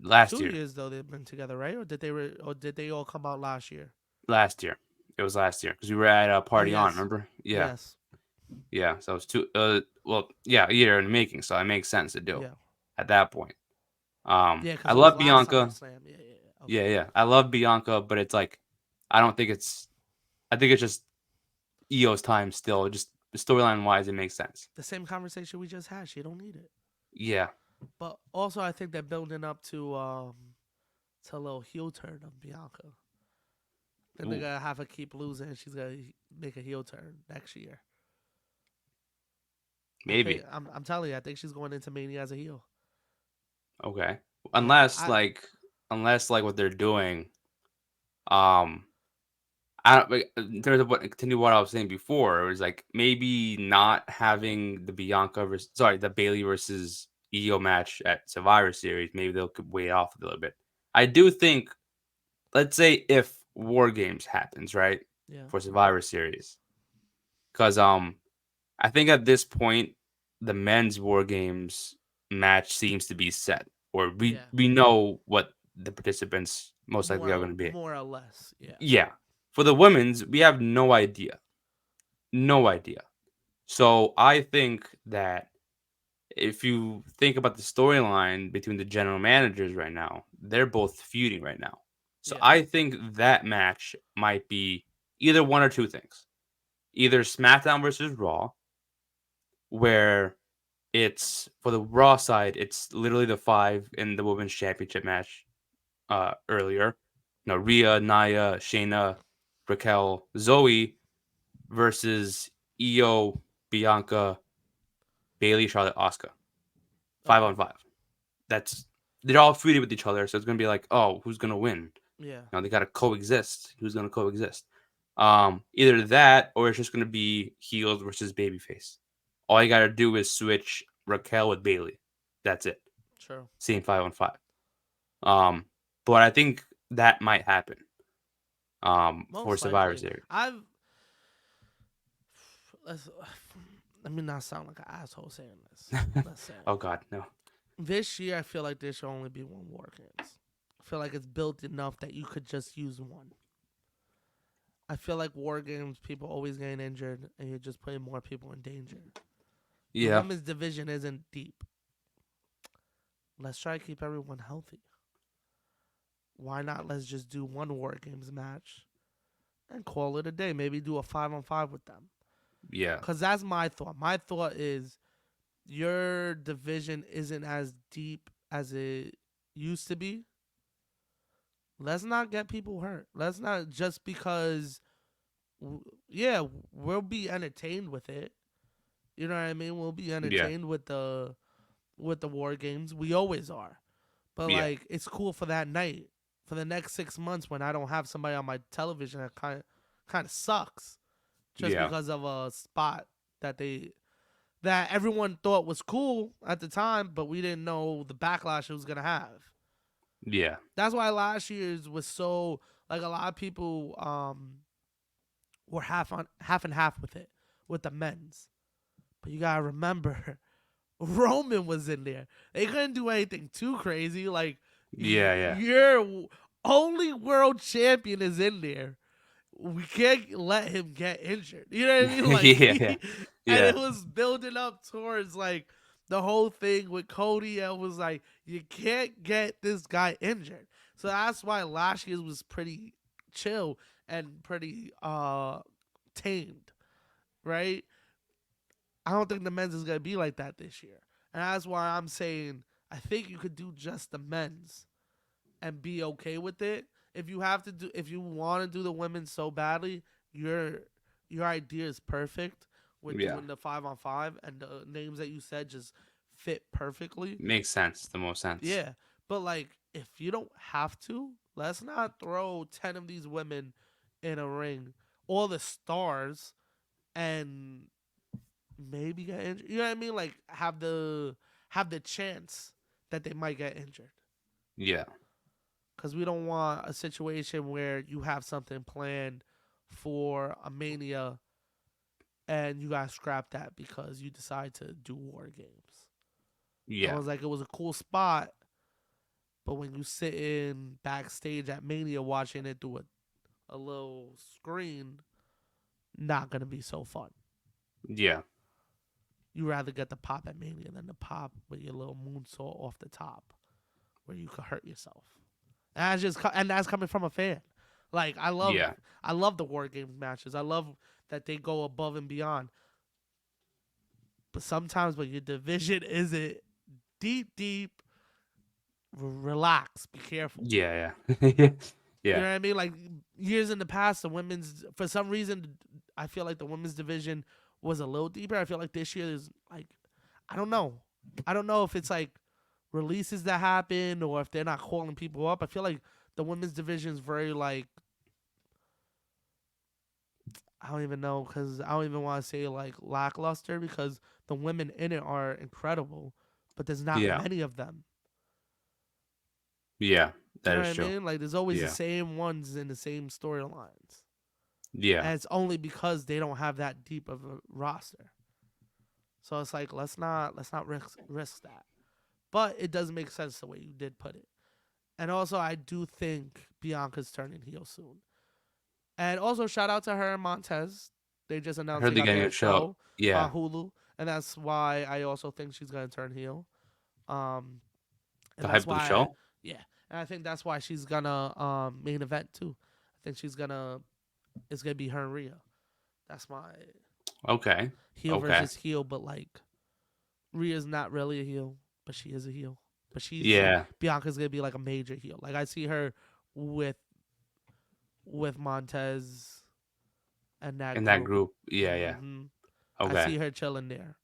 Last two year. years though they've been together, right? Or did they all come out last year? Last year. It was last year because we were at a Oh party on. yes, Remember? Yeah. yes, Yeah. So it's two. Well, yeah, a year in the making. So it makes sense to do yeah, at that point. yeah, I because it was love last Bianca. SummerSlam. Yeah, yeah, yeah. Yeah, Okay. yeah. I love Bianca, but it's like, I don't think it's. I think it's just Io's time still. Just storyline wise, it makes sense. The same conversation we just had. She don't need it. Yeah. But also, I think they're building up to a little heel turn of Bianca. Then they're Ooh, gonna have her keep losing, and she's gonna make a heel turn next year. I think maybe. I'm telling you, I think she's going into Mania as a heel. Okay. Yeah, Unless like what they're doing. Um, I don't like, in terms of what continue what I was saying before. It was like maybe not having the the Bailey versus Io match at Survivor Series. Maybe they'll could wait off a little bit. I do think, let's say if War Games happens, right, yeah, for Survivor Series, because I think at this point the men's War Games match seems to be set, or yeah. we know what the participants most likely are going to be. More or less. Yeah, Yeah. For the women's, we have no idea. No idea. So I think that if you think about the storyline between the general managers right now, they're both feuding right now. So yeah, I think that match might be either one or two things. Either SmackDown versus Raw, where it's for the Raw side, it's literally the five in the women's championship match earlier. Rhea, Nia, Shayna, Raquel, Zoe versus Io, Bianca, Bailey, Charlotte, Asuka. Five okay, on five. That's they're all feuding with each other, so it's gonna be like, oh, who's gonna win? yeah, They gotta coexist. Who's gonna coexist? Either that or it's just gonna be heels versus babyface. All you gotta do is switch Raquel with Bailey. That's it. true. Same 5 on 5. Um, but I think that might happen. For Most Survivor likely, Series. I've let's, let me not sound like an asshole saying this. Let's say Oh God, no. this year, I feel like there should only be one War Games. I feel like it's built enough that you could just use one. I feel like War Games, people always getting injured, and you're just putting more people in danger. The Yeah, women's division isn't deep. Let's try to keep everyone healthy. Why not? Let's just do one War Games match and call it a day. Maybe do a 5 on 5 with them. yeah, Because that's my thought. My thought is your division isn't as deep as it used to be. Let's not get people hurt. Let's not just because, yeah, we'll be entertained with it. You know what I mean? We'll be yeah, entertained with the War Games. We always are. But yeah, like, it's cool for that night. For the next 6 months, when I don't have somebody on my television, that kind of sucks, just yeah, because of a spot that everyone thought was cool at the time, but we didn't know the backlash it was gonna have. yeah, That's why last year's was so, like, a lot of people were half and half with it with the men's. But you gotta remember, Roman was in there. They couldn't do anything too crazy. Like, yeah, yeah, your only world champion is in there. We can't let him get injured. You know what I mean? Like, yeah, yeah, and yeah, it was building up towards like the whole thing with Cody. And was like, you can't get this guy injured. So that's why last year's was pretty chill and pretty tamed, right? I don't think the men's is gonna be like that this year, and that's why I'm saying I think you could do just the men's and be okay with it. If you want to do the women so badly, your your idea is perfect with yeah. doing the 5 on 5, and the names that you said just fit perfectly. Makes sense. The most sense. Yeah, but like if you don't have to, let's not throw 10 of these women in a ring, all the stars, and maybe get injured. You know what I mean? Like have the chance that they might get injured. Yeah. Because we don't want a situation where you have something planned for a Mania and you got to scrap that because you decide to do War Games. It Yeah. was like it was a cool spot, but when you sit in backstage at Mania watching it through a little screen, not gonna be so fun. Yeah. You rather get the pop at Mania than the pop with your little moonsault off the top, where you could hurt yourself. And that's coming from a fan. Like Yeah. I love the War Games matches. I love that they go above and beyond. But sometimes when your division isn't deep, relax, be careful. Yeah. Yeah. You Yeah. know what I mean? Like years in the past, the women's for some reason, I feel like the women's division was a little deeper. I feel like this year is like, I don't know. I don't know if it's like releases that happen or if they're not calling people up. I feel like the women's division is very like, I don't even know because I don't even want to say like lackluster because the women in it are incredible, but there's not Yeah. many of them. Yeah. You That know what is I true. mean? Like there's always the Yeah. same ones in the same storylines. Yeah. And it's only because they don't have that deep of a roster. So it's like let's not risk that. But it does make sense the way you did put it. And also I do think Bianca's turning heel soon. And also shout out to her and Montez. They just I announced heard they they're got getting their a show. show Yeah. on Hulu, and that's why I also think she's gonna turn heel. Um, and The that's hype of the why, show. yeah, and I think that's why she's gonna main event too. I think it's gonna be her and Rhea. That's my Okay. heel Okay. versus heel, but like Rhea's not really a heel, but she is a heel. But Yeah. Bianca's gonna be like a major heel. Like I see her with Montez and that In that group. group. Yeah. Yeah. hmm I Okay. see her chilling there.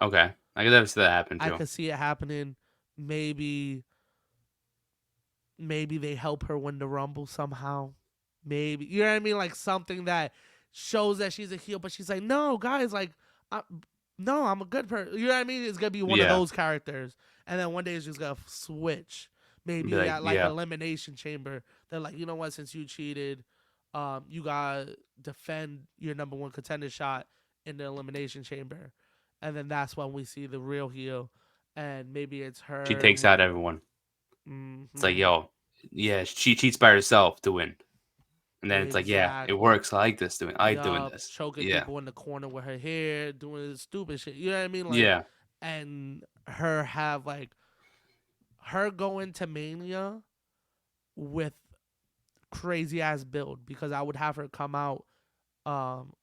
Okay. I could never see that happen I too. could see it happening. Maybe they help her win the Rumble somehow. Maybe you know what I mean, like something that shows that she's a heel, but she's like, no, guys, like, I, no, I'm a good person. You know what I mean? It's gonna be one of Yeah. those characters, and then one day it's just gonna switch. Be Maybe like, at like yeah. elimination chamber, they're like, you know what? Since you cheated, you gotta defend your number one contender shot in the elimination chamber, and then that's when we see the real heel, and maybe it's She her. takes out everyone. It's like, Mm-hmm. yo, yeah, she cheats by herself to win. And then it's like, yeah, it Exactly. works. I like this doing. I like doing Yup. this. Choking Yeah. people in the corner with her hair, doing stupid shit. You know what I mean? Like, Yeah. and her have like her going to Mania with crazy ass build because I would have her come out um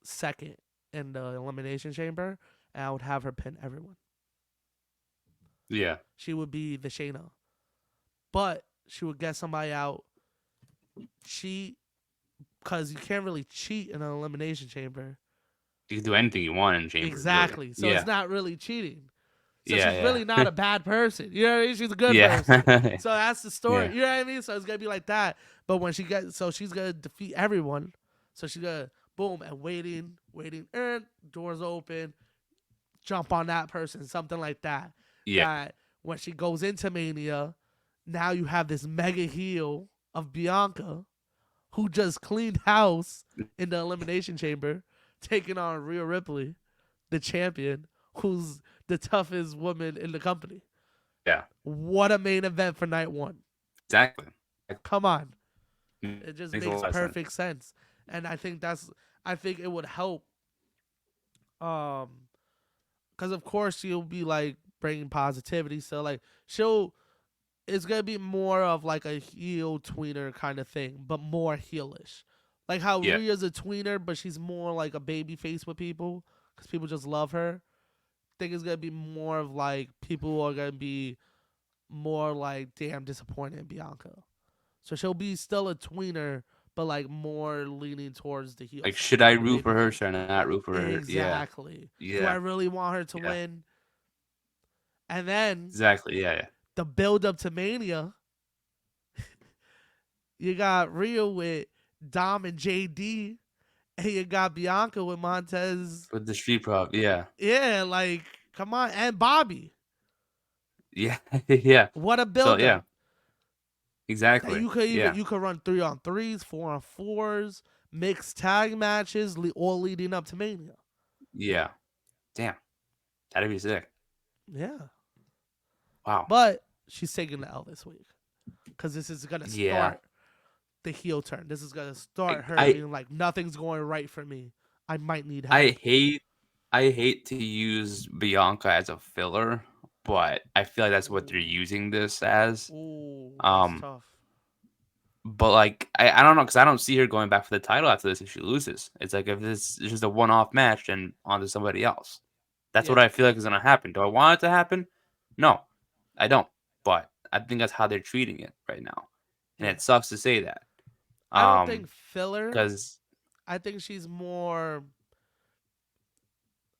second in the elimination chamber and I would have her pin everyone. Yeah. She would be the Shayna. But she would get somebody out, cheat, because you can't really cheat in an elimination chamber. You can do anything you want in chambers, really. Exactly. So it's Yeah. not really cheating. So she's Yeah. really not a bad person. You know what I mean? She's a good Yeah. person. Yeah. So that's the story. Yeah. You know what I mean? So it's gonna be like that. But when she gets, so she's gonna defeat everyone. So she's gonna boom and waiting, and doors open, jump on that person, something like that. Yeah. That when she goes into Mania, now you have this mega heel of Bianca, who just cleaned house in the elimination chamber, taking on Rhea Ripley, the champion, who's the toughest woman in the company. Yeah. What a main event for night one. Exactly. Come on. It just Makes a makes lot of sense. perfect sense. And I think it would help um cuz of course she'll be like bringing positivity, so like she'll it's going to be more of like a heel tweener kind of thing, but more heelish. Like how Yeah. Rhea's a tweener, but she's more like a baby face with people cuz people just love her. I think it's going to be more of like people are going to be more like damn disappointed in Bianca. So she'll be still a tweener, but like more leaning towards the heel Like, side, should I the root baby for her? face. Should I not root for her? Yeah. Exactly. Do I Yeah. really want her to Yeah. win? And then Exactly. Yeah. Yeah. the build up to Mania, you got Rhea with Dom and JD, and you got Bianca with Montez. With the street prop. Yeah. Yeah, like come on, and Bobby. Yeah, yeah. What a So build yeah, up that exactly. Yeah, you could run 3-on-3s, 4-on-4s, mixed tag matches, all leading up to Mania. yeah. Damn, that'd be sick. Yeah, Wow. but she's taking the L this week because this is gonna Yeah. start the heel turn. This is gonna start I her I being like, nothing's going right for me. I might need I help. hate I hate to use Bianca as a filler, but I feel like that's what they're Ooh, using this as. that's Um, tough. but like I don't know because I don't see her going back for the title after this if she loses. It's like if this is just a one-off match and on to somebody else. That's what Yeah, I feel like is gonna happen. Do I want it to happen? No, I don't. But I think that's how they're treating it right now, and yeah. it sucks to say that. I don't Um, think filler. because I think she's more.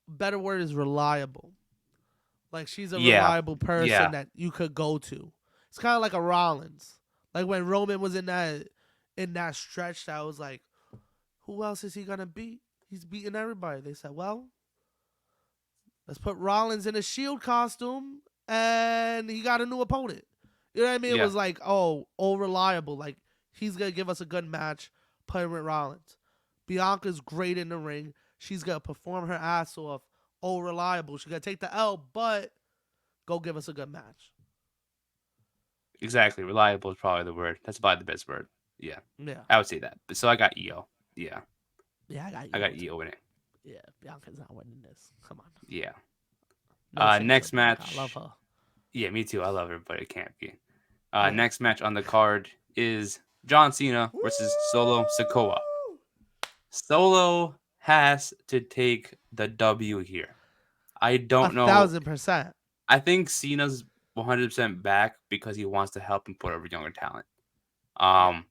Better word is reliable. Like she's a yeah, reliable person yeah, that you could go to. It's kind of like a Rollins. Like when Roman was in that stretch, that was like, who else is he gonna beat? He's beating everybody. They said, well, let's put Rollins in a Shield costume, and he got a new opponent. You know what I mean? It yeah, was like, oh, all reliable. Like he's gonna give us a good match. Put him with Rollins. Bianca's great in the ring. She's gonna perform her ass off. Oh, reliable. She's gonna take the L, but go give us a good match. exactly. Reliable is probably the word. That's probably the best word. Yeah, Yeah. I would say that. So I got EO. Yeah, Yeah, I got I Io got too. EO winning. Yeah, Bianca's not winning this. Come on. Yeah. No shade for Next Bianca. I love match. her. Yeah, me too. I love her, but it can't be. Yeah. Next match on the card is John Cena versus Solo Sikoa. Solo has to take the W here. I A don't know. 1000%. I think Cena's 100% back because he wants to help and put over younger talent. Yeah. Um,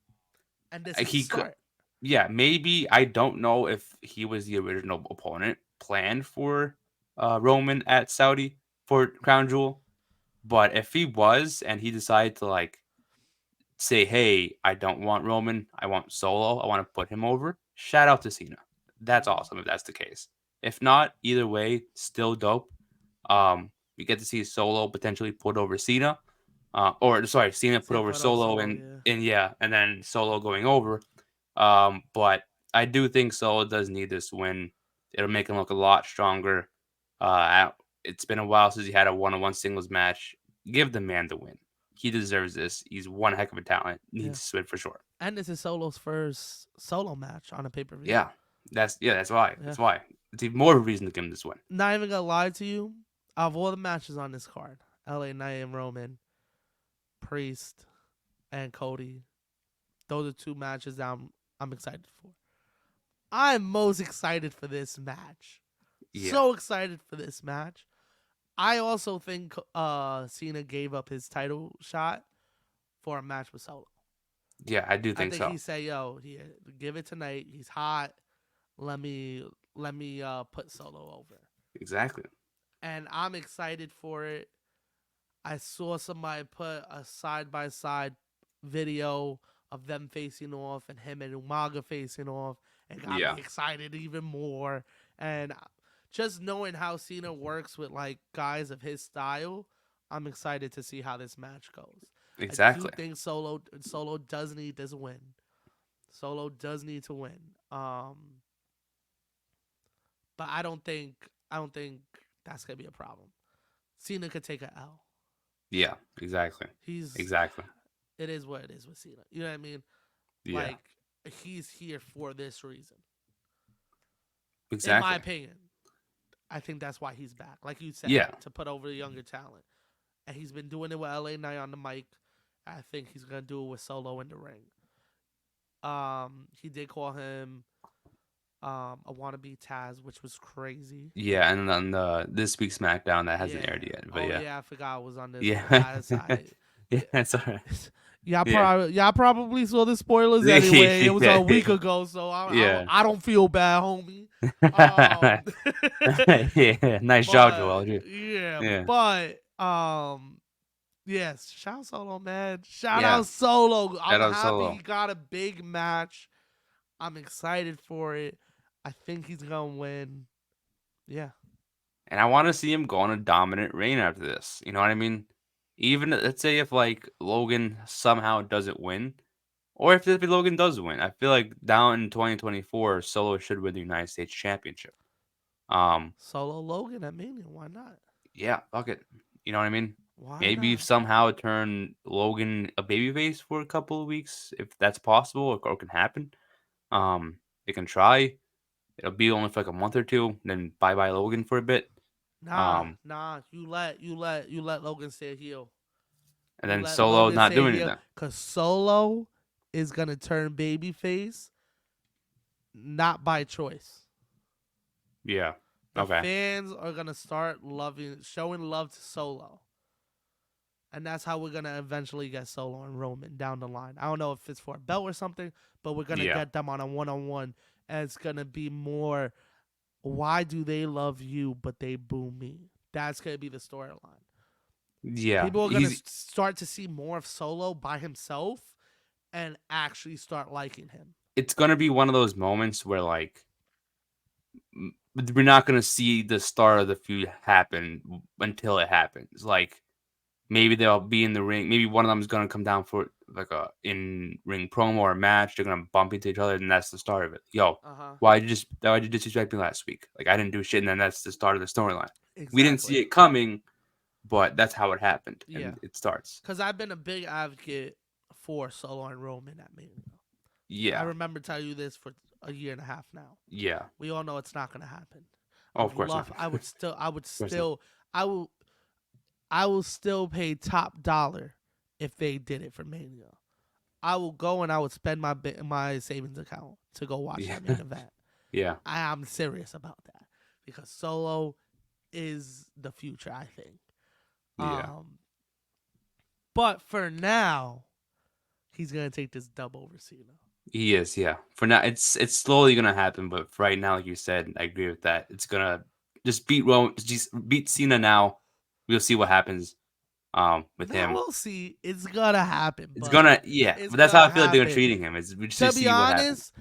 And this is the he could, start. yeah, maybe I don't know if he was the original opponent planned for Roman at Saudi for Crown Jewel, but if he was and he decided to like say, hey, I don't want Roman, I want Solo, I want to put him over. Shout out to Cena. That's Mm. awesome if that's the case. If not, either way, still dope. We get to see Solo potentially put over Cena, or sorry, Cena put Say over put over Solo, solo, and yeah. yeah, and then Solo going over. But I do think Solo does need this win. It'll make him look a lot stronger. It's been a while since he had a one-on-one singles match. Give the man the win. He deserves this. He's one heck of a talent. Yeah. Needs to win for sure. And this is Solo's first solo match on a pay per view. Yeah, that's why. Yeah. That's why. It's even more of a reason to give him this win. Not even gonna lie to you. Of all the matches on this card, LA Knight and Roman, Priest, and Cody, those are two matches that I'm excited for. I'm most excited for this match. Yeah, So excited for this match. I also think Cena gave up his title shot for a match with Solo. yeah, I do I think think so. he said, "Yo, give it tonight. He's hot. Let me put Solo over." Exactly. And I'm excited for it. I saw somebody put a side by side video of them facing off and him and Umaga facing off and got me Yeah, excited even more. And just knowing how Cena works with like guys of his style, I'm excited to see how this match goes. I do exactly. think Solo does need this win. Solo does need to win. But I don't think that's gonna be a problem. Cena could take a L. Yeah, exactly. He's Exactly. it is what it is with Cena. You know what I mean? Yeah, Like he's here for this reason. In my exactly. opinion, I think that's why he's back. Like you said, Yeah, to put over the younger talent. And he's been doing it with LA Knight on the mic. I think he's gonna do it with Solo in the ring. He did call him a wannabe Taz, which was crazy. yeah, and on the this week's SmackDown that hasn't Yeah. aired yet, but Oh yeah, yeah, I forgot it was on this one. yeah, yeah, Yeah. it's alright. Yeah, Y'all probably saw the spoilers anyway. It was a week ago, so yeah, I don't feel bad, homie. Um, yeah. Nice job, but Joel. yeah, Yeah, but yes, shout out Solo, man. Shout yeah. out Solo. I'm Shout out happy Solo. he got a big match. I'm excited for it. I think he's gonna win. Yeah, And I want to see him go on a dominant reign after this. You know what I mean? Even let's say if like Logan somehow doesn't win, or if Logan does win, I feel like down in 2024, Solo should win the United States Championship. Um, Solo Logan at Mania. Why not? yeah, fuck it. You know what I mean? Why Maybe not? somehow turn Logan a babyface for a couple of weeks, if that's possible or can happen. They can try. It'll be only for like a month or two, then bye bye Logan for a bit. Nah, Um, nah. You let Logan stay heel. and You then let Solo Logan not stay doing it heel, then. cause Solo is gonna turn babyface, not by choice. Yeah. The Okay. fans are gonna start showing love to Solo, and that's how we're gonna eventually get Solo and Roman down the line. I don't know if it's for a belt or something, but we're gonna Yeah. get them on a one-on-one, and it's gonna be more. Why do they love you but they boo me? That's gonna be the storyline. Yeah. People are gonna He's start to see more of Solo by himself and actually start liking him. it's gonna be one of those moments where like we're not gonna see the start of the feud happen until it happens. Like maybe they'll be in the ring. Maybe one of them is gonna come down for like a in ring promo or match. They're gonna bump into each other, and that's the start of it. Yo, Uh huh. why'd you disrespect me last week? Like I didn't do shit, and then that's the start of the storyline. We didn't see Exactly. it coming, but that's how it happened, Yeah. and it starts. Because I've been a big advocate for Solo and Roman at Mania. I Yeah, remember telling you this for a year and a half now. yeah. We all know it's not gonna happen. I Oh, would of course not. love. I of would still. I would course not. still. I will. I will still pay top dollar if they did it for Mania. I will go and I would spend my savings account to go watch Yeah, that main event. yeah, I'm serious about that because Solo is the future. I think. yeah. Um, but for now, he's gonna take this dub over Cena. He is. Yeah. For now, it's slowly gonna happen, but for right now, like you said, I agree with that. It's gonna just beat Roman, just beat Cena now. We'll see what happens. With Now him, we'll see. It's gonna happen, it's bud. gonna yeah. It's But that's how gonna I feel like they're happen. treating him. Is we just to To be see what happens. honest,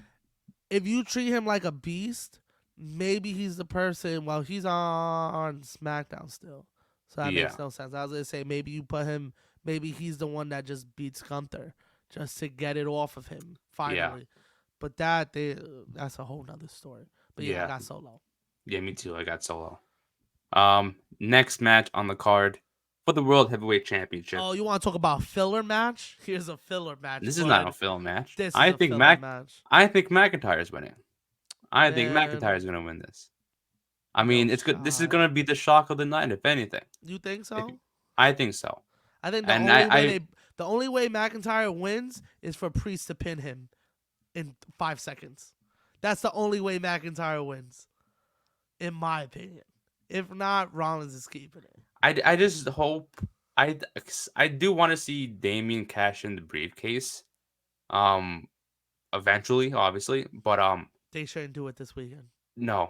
if you treat him like a beast, maybe he's the person. Well, he's on SmackDown still, so that Yeah, makes no sense. I was gonna say maybe you put him. Maybe he's the one that just beats Gunther just to get it off of him yeah, finally. But that's a whole nother story. But yeah, I yeah, got Solo. yeah. Me too. I got Solo. Next match on the card for the World Heavyweight Championship. Oh, you want to talk about filler match? Here's a filler match, This is not a bud. film match. This is a filler match. I think McIntyre is winning. I think McIntyre Man, is gonna win this. I no mean, it's good. This is shot. gonna be the shock of the night, if anything. You think If so? I think so, I think and I the only way McIntyre wins is for Priest to pin him in 5 seconds. That's the only way McIntyre wins, in my opinion. If not, Rollins is keeping it. I just hope I I do want to see Damien cash in the briefcase. Um, eventually, obviously, but They shouldn't do it this weekend. no,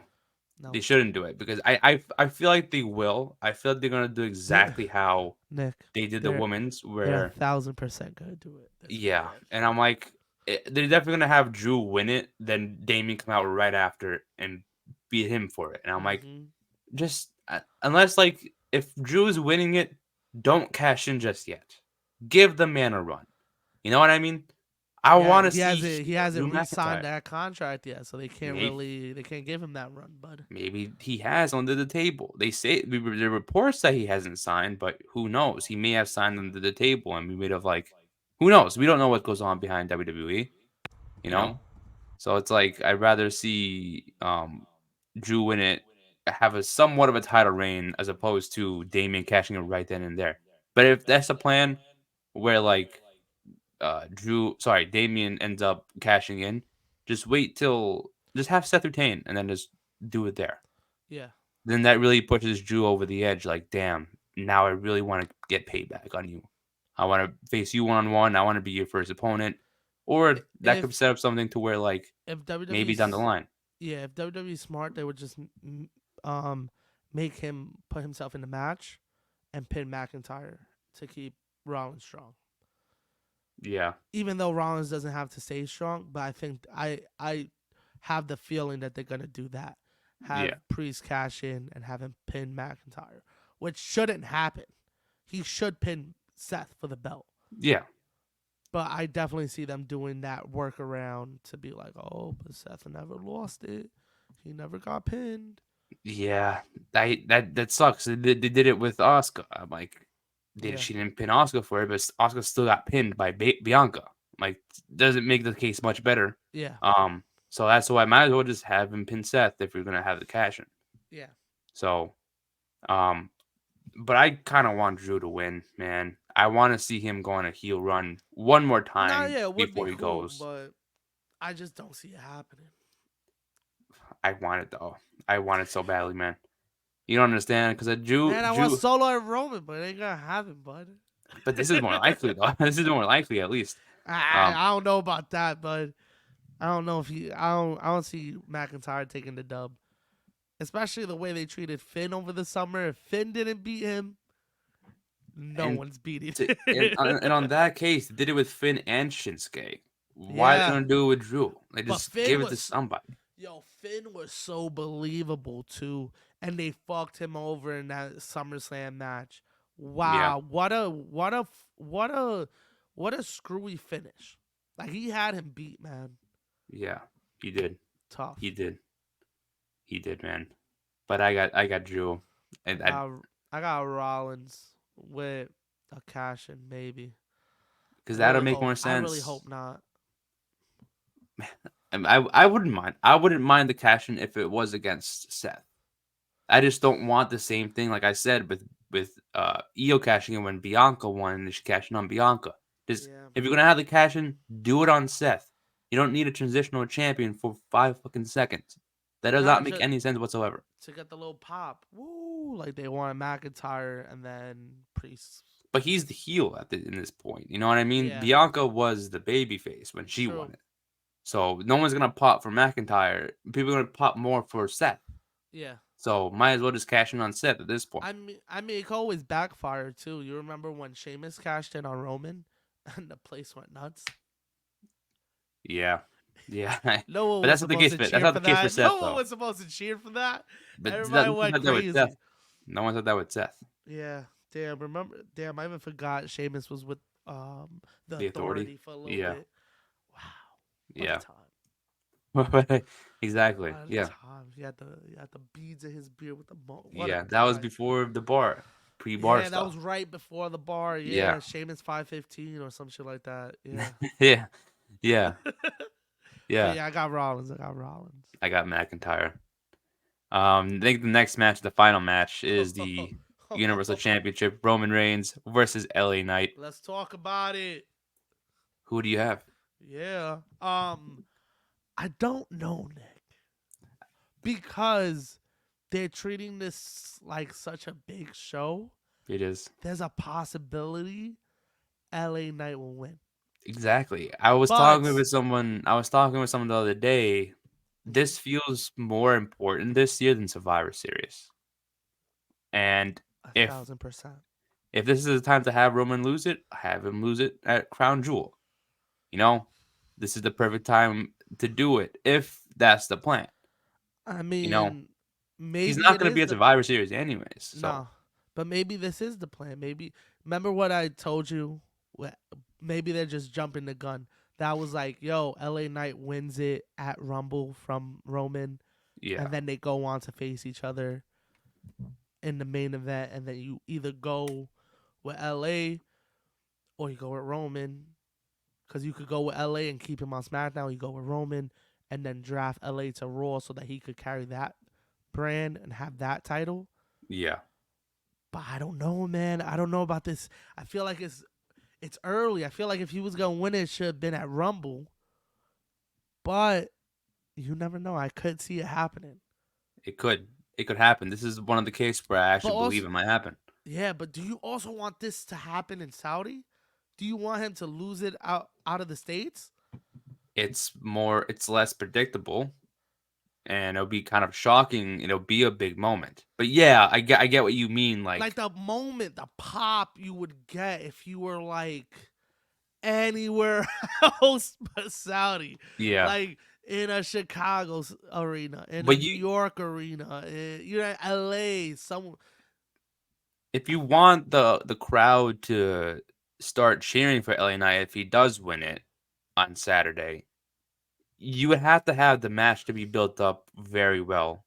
they No, shouldn't do it because I feel like they will. I feel like they're gonna do they're, exactly how Nick. they did the They're women's, they're where 1,000% gonna do it this yeah, weekend. and I'm like, they're definitely gonna have Drew win it, then Damien come out right after and beat him for it, and I'm like, Mm-hmm. just unless like if Drew's winning it, don't cash in just yet. Give the man a run. You know what I mean? I Yeah, want to he see hasn't he heel hasn't Drew re-signed McIntyre. that contract yet, so Maybe they can't give him that run, bud. maybe he has under the table. They say the reports that he hasn't signed, but who knows? He may have signed under the table, and we may have like, who knows? We don't know what goes on behind WWE. You know, so it's like I'd rather see Drew win it, have a somewhat of a title reign as opposed to Damien cashing it right then and there. But if that's a plan where like Damien ends up cashing in, just wait till just have Seth retain and then just do it there. Yeah, Then that really pushes Drew over the edge. Like, damn, now I really want to get payback on you. I want to face you one on one. I want to be your first opponent, or that could if set up something to where like if maybe down the WWE's line. yeah, if WWE's smart, they would just um make him put himself in the match and pin McIntyre to keep Rollins strong. Yeah, Even though Rollins doesn't have to stay strong, but I think I have the feeling that they're gonna do that. Have yeah, Priest cash in and have him pin McIntyre, which shouldn't happen. he should pin Seth for the belt. Yeah, But I definitely see them doing that workaround to be like, oh, but Seth never lost it. He never got pinned. yeah. That sucks. They did it with Oscar. I'm like, Yeah, she didn't pin Oscar for it, but Oscar still got pinned by Bianca. Like, doesn't make the case much better. yeah, So that's why I might as well just have him pin Seth if we're gonna have the cash in. yeah. So, um, but I kind of want Drew to win, man. I want to see him go on a heel run one more Nah, time yeah, it would be before he cool, goes. but I just don't see it happening. I want it though. I want it so badly, man. You don't understand because Man, I want Drew. Solo and Roman, but it ain't gonna happen, bud. But this is more likely though. This is more likely at least. I, Um, I don't know about that, but I don't know if he. I don't see McIntyre taking the dub, especially the way they treated Finn over the summer. If Finn didn't beat him, no and one's beating. and on that case, they did it with Finn and Shinsuke. Why are they Yeah, gonna do it with Drew? They but just Finn give it to was somebody. Finn was so believable too, and they fucked him over in that SummerSlam match. Yeah, Wow, what a screwy finish! Like he had him beat, man. yeah, he did. He Tough. did. He did, man. But I got Drew, I and got I got Rollins with a cash in maybe. because that'll make more I really sense. hope not. I wouldn't mind. I wouldn't mind the cash in if it was against Seth. I just don't want the same thing, like I said, with Io cashing in when Bianca won and she cashing on Bianca. Just Yeah. if you're gonna have the cash in, do it on Seth. You don't need a transitional champion for 5 fucking seconds. That does Nah, not make just any sense whatsoever. to get the little pop. Woo! Like they wanted McIntyre and then Priest. But he's the heel in this point. You know what I mean? Yeah. Bianca was the baby face when she won True. it. So no one's gonna pop for McIntyre. People are gonna pop more for Seth. Yeah. So might as well just cash in on Seth at this point. I mean, it could always backfire too. You remember when Sheamus cashed in on Roman, and the place went nuts. Yeah, yeah. No one But was that's not the supposed case. to That's cheer not for the case for that. Seth No one though. was supposed to cheer for that. But Everybody no one went said that with Seth. crazy. No one said that with Seth. Yeah. Damn. Remember? Damn. I even forgot Sheamus was with the The Authority. Authority for a little Yeah, bit. Wow. What a yeah. time. Exactly. What a Yeah, time. He had the beads in his beard with the what a yeah. That was time. before the bar, pre-bar Yeah, that was stuff. right before the bar. Yeah, Yeah, Sheamus 515 or some shit like that. Yeah. yeah, yeah, But yeah. yeah, I got Rollins. I got Rollins. I got McIntyre. I think the next match, the final match, is the Universal Championship: Roman Reigns versus LA Knight. Let's talk about it. Who do you have? Yeah. I don't know, Nick, because they're treating this like such a big show. It is There's a possibility LA Knight will win. exactly. I was But talking with someone. I was talking with someone the other day. This feels more important this year than Survivor Series. And a if 1000%. if this is the time to have Roman lose it, have him lose it at Crown Jewel. You know, this is the perfect time to do it if that's the plan. I You know, mean, he's maybe not it going to be is at the Survivor Series anyways. So no, but maybe this is the plan. Maybe remember what I told you. Maybe they're just jumping the gun. That was like, yo, LA Knight wins it at Rumble from Roman, yeah, and then they go on to face each other in the main event, and then you either go with LA or you go with Roman, because you could go with LA and keep him on SmackDown. You go with Roman and then draft LA to Raw so that he could carry that brand and have that title. yeah. But I don't know, man. I don't know about this. I feel like it's early. I feel like if he was gonna win it should have been at Rumble. But you never know. I could see it happening. It could happen. This is one of the cases where I But actually believe also, it might happen. yeah. But do you also want this to happen in Saudi? Do you want him to lose it out of the states? It's less predictable, and it'll be kind of shocking. It'll be a big moment. But yeah, I get what you mean. Like Like, the moment, the pop you would get if you were like anywhere else but Saudi, yeah, like in a Chicago arena, in a but New York arena, you know, LA, some. if you want the crowd to start cheering for LA Knight if he does win it on Saturday, you would have to have the match to be built up very well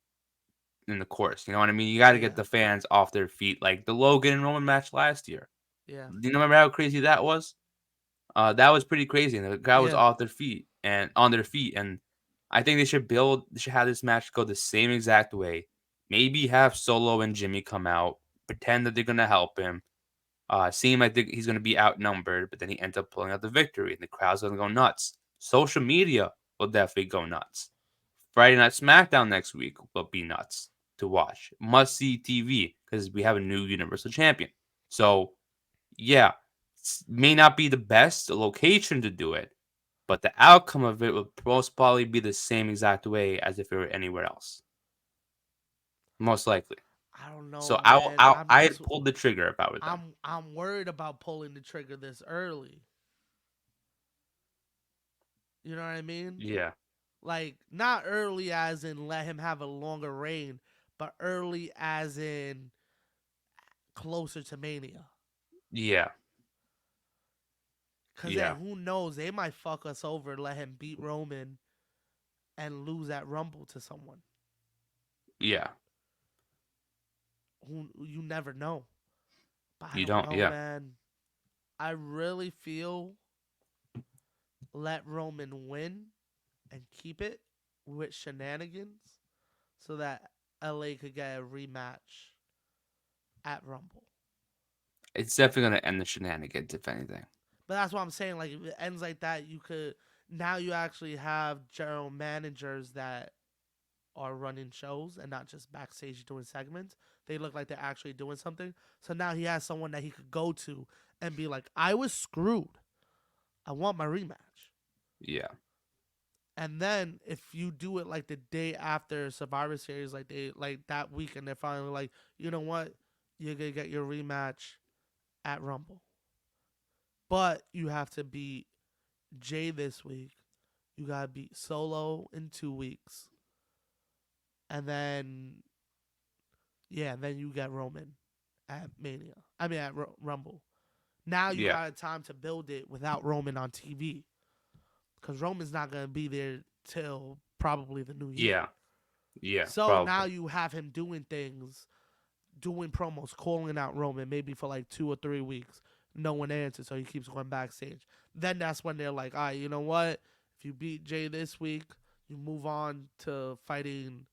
in the course. You know what I mean? You got to get Yeah, the fans off their feet, like the Logan and Roman match last year. yeah, Do you remember how crazy that was? That was pretty crazy, and the crowd was yeah. off their feet and on their feet. And I think they should have this match go the same exact way. Maybe have Solo and Jimmy come out, pretend that they're gonna help him, seem like he's gonna be outnumbered, but then he ends up pulling out the victory, and the crowd's gonna go nuts. Social media will definitely go nuts. Friday Night SmackDown next week will be nuts to watch. Must see TV because we have a new Universal Champion. So yeah, may not be the best location to do it, but the outcome of it will most probably be the same exact way as if it were anywhere else. Most likely. I don't know, So man. I'd pull the trigger if I were them. I'm worried about pulling the trigger this early. You know what I mean? Yeah, Like not early as in let him have a longer reign, but early as in closer to Mania. yeah, Cause then yeah, who knows? They might fuck us over, let him beat Roman and lose that Rumble to someone. yeah. Who you never know. But I You don't don't. know, Yeah, man. I really feel let Roman win and keep it with shenanigans so that LA could get a rematch at Rumble. it's definitely gonna end the shenanigans if anything. But that's what I'm saying. Like if it ends like that, you could now you actually have general managers that are running shows and not just backstage doing segments. They look like they're actually doing something. So now he has someone that he could go to and be like, I was screwed. I want my rematch. Yeah, And then if you do it like the day after Survivor Series, like they like that week, and they're finally like, you know what, you're gonna get your rematch at Rumble, but you have to beat Jay this week. You gotta beat Solo in 2 weeks, and then yeah, then you get Roman at Mania. I mean at Rumble. Now you yeah, got time to build it without Roman on TV, because Roman's not gonna be there till probably the new year. yeah, yeah. So now Probably. you have him doing things, doing promos, calling out Roman maybe for like 2 or 3 weeks. No one answers, so he keeps going backstage. Then that's when they're like, all right, you know what? If you beat Jay this week, you move on to fighting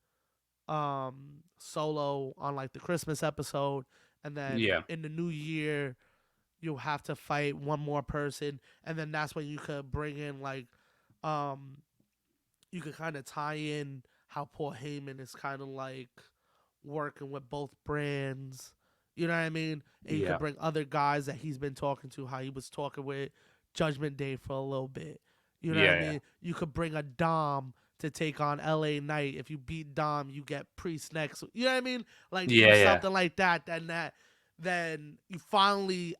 Solo on like the Christmas episode, and then Yeah, in the new year you'll have to fight one more person, and then that's when you could bring in like um you could kind of tie in how Paul Heyman is kind of like working with both brands. You know what I mean? And you could yeah, bring other guys that he's been talking to, how he was talking with Judgment Day for a little bit. You know what I yeah, yeah, mean? You could bring a Dom to take on LA Knight. If you beat Dom, you get Priest next. You know what I mean? Like do yeah, yeah, something like that. Then you finally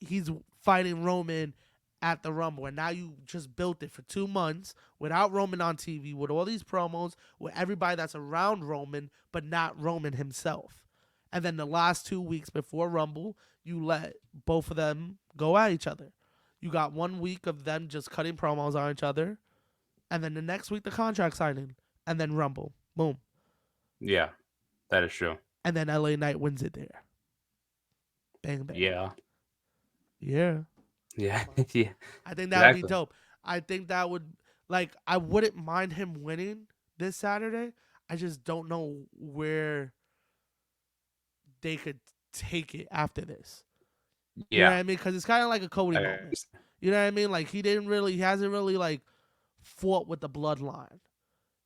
he's fighting Roman at the Rumble, and now you just built it for 2 months without Roman on TV, with all these promos, with everybody that's around Roman, but not Roman himself. And then the last 2 weeks before Rumble, you let both of them go at each other. You got 1 week of them just cutting promos on each other, and then the next week the contract signing, and then Rumble, boom, yeah. That is true. and then LA Knight wins it there, bang bang, Yeah, yeah. yeah, Come on. yeah. I think that would be Exactly. dope. I think that would like I wouldn't mind him winning this Saturday. I just don't know where they could take it after this. You know Yeah. what I mean? Because it's kind of like a Cody I moment. You know what I mean? Like he hasn't really like fought with the bloodline.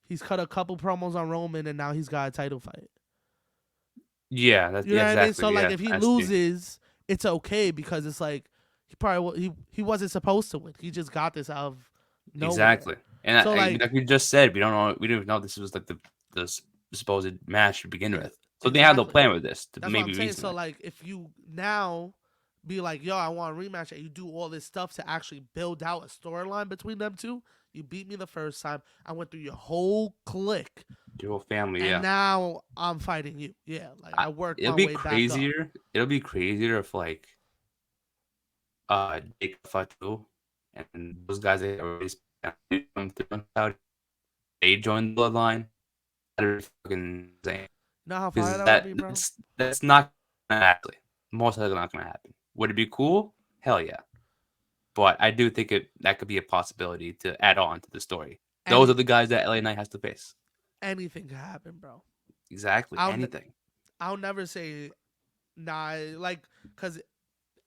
He's cut a couple promos on Roman, and now he's got a title fight. Yeah, that's You yeah, know what I mean? exactly. So like Yeah, if he I see. loses, it's okay because it's like he wasn't supposed to win. He just got this out of nowhere. Exactly. And So like like you just said, we don't know. We didn't even know this was like the supposed match to begin with. So they had no exactly. plan with this to That's what I'm maybe saying. So recently. like if you now be like, yo, I want a rematch, and you do all this stuff to actually build out a storyline between them two, You beat me the first time. I went through your whole clique, Your whole family, and yeah. now I'm fighting you. Yeah, like I worked It'll my be way back up. crazier. It'll be crazier if like Jake Fatu and those guys that already come through in Saudi, they joined the bloodline. That'd be fucking insane. You know how fire Because that would be, bro? that's not gonna happen. Most likely not gonna happen. Would it be cool? Hell yeah. But I do think that could be a possibility to add on to the story. Those are Any the guys that LA Knight has to face. anything could happen, bro. Exactly. I'll n- Anything. I'll never say nah, like because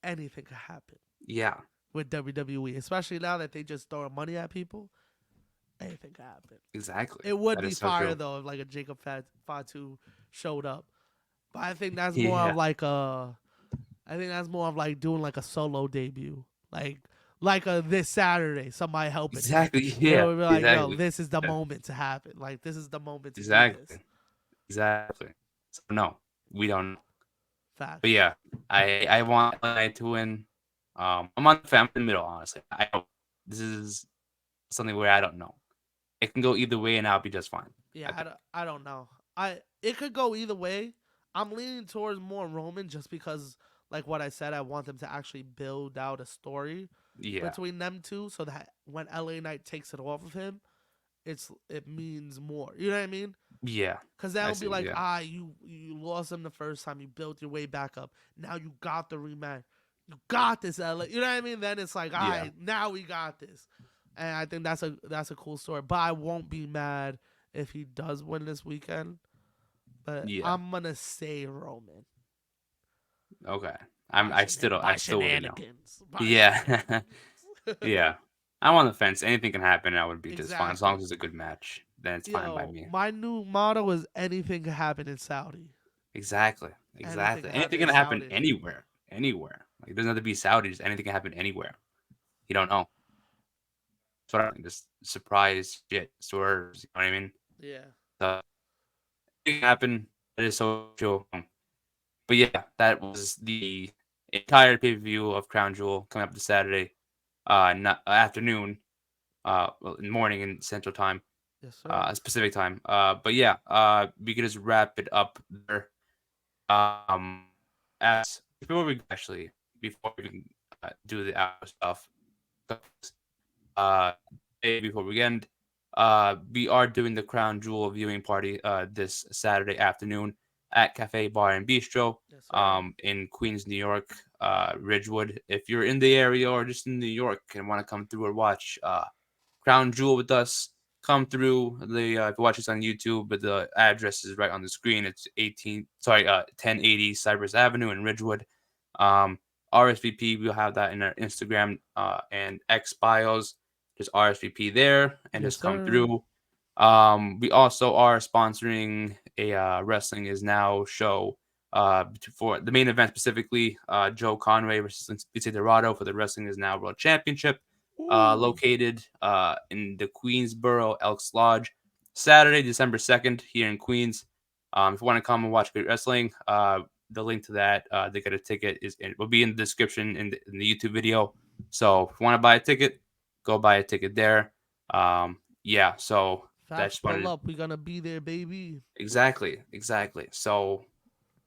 anything could happen Yeah. with WWE, especially now that they just throw money at people. Anything could happen. Exactly. It would That be is so fire true. though if like a Fatu showed up, but I think that's more Yeah. of like a. I think that's more of like doing like a solo debut, like a this Saturday, somebody helping him. Exactly. It Yeah. would be like, yo, Exactly. this is the Yeah. moment to happen. Like this is the moment to do this. Exactly. Exactly. So no, we don't know. But Facts. yeah, I want LA Knight to win. I'm on the I'm in the middle, honestly. I don't. This is something where I don't know. It can go either way, and I'll be just fine. Yeah, I think. I don't know. It could go either way. I'm leaning towards more Roman just because, like what I said, I want them to actually build out a story Yeah. between them two, so that when LA Knight takes it off of him, it means more. You know what I mean? Yeah. Because I that'll be see. like, Yeah. you lost him the first time, you built your way back up. Now you got the rematch. You got this, LA. You know what I mean? Then it's like, Yeah. now we got this. And I think that's a cool story. But I won't be mad if he does win this weekend. But Yeah. I'm gonna say Roman Okay. by I still don't. I by still wouldn't know. shenanigans. By Yeah. shenanigans. Yeah. I'm on the fence. Anything can happen. I would be just fine as long Exactly. as it's a good match. Then it's fine by Yo, me. my new motto is anything can happen in Saudi. Exactly. Anything Exactly. can Anything happen can in happen Saudi. anywhere. Anywhere. Like it doesn't have to be Saudis. Anything can happen anywhere. You don't know. Sort of just surprise shit, swerves. You know what I mean? Yeah. So it can happen. That is so true. But yeah, that was the entire pay per view of Crown Jewel coming up this Saturday, not, afternoon, well, in morning in Central Time, Yes, sir. Pacific Time. But yeah, we could just wrap it up there. Um, as before we actually before we can do the outro stuff, uh, day before we end, we are doing the Crown Jewel viewing party this Saturday afternoon at Cafe Bar and Bistro Yes, sir. in Queens, New York, Ridgewood. If you're in the area or just in New York and want to come through or watch Crown Jewel with us, come through. The if you watch this on YouTube, but the address is right on the screen. It's 1080 Cypress Avenue in Ridgewood. Um, RSVP, we'll have that in our Instagram and X bios. Just RSVP there and Yes, just come sir. through. We also are sponsoring a Wrestling Is Now show for the main event specifically. Joe Conway versus Lince Dorado for the Wrestling Is Now World Championship, Ooh. located in the Queensboro Elks Lodge, Saturday, December 2nd, here in Queens. If you want to come and watch great wrestling, the link to that to get a ticket it will be in the description in the YouTube video. So if you want to buy a ticket, go buy a ticket there. Yeah, so Facts that's pull wanted up. We gonna be there, baby. exactly. So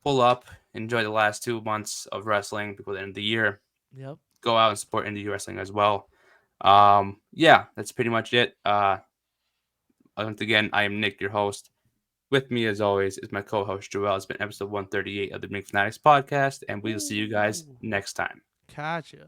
pull up, enjoy the last 2 months of wrestling before the end of the year. Yep. Go out and support indie wrestling as well. Yeah, that's pretty much it. Once again, I am Nick, your host. With me, as always, is my co-host Joel. It's been episode 138 of the Fanatics podcast, and we'll see you guys Ooh. next time. Catch ya.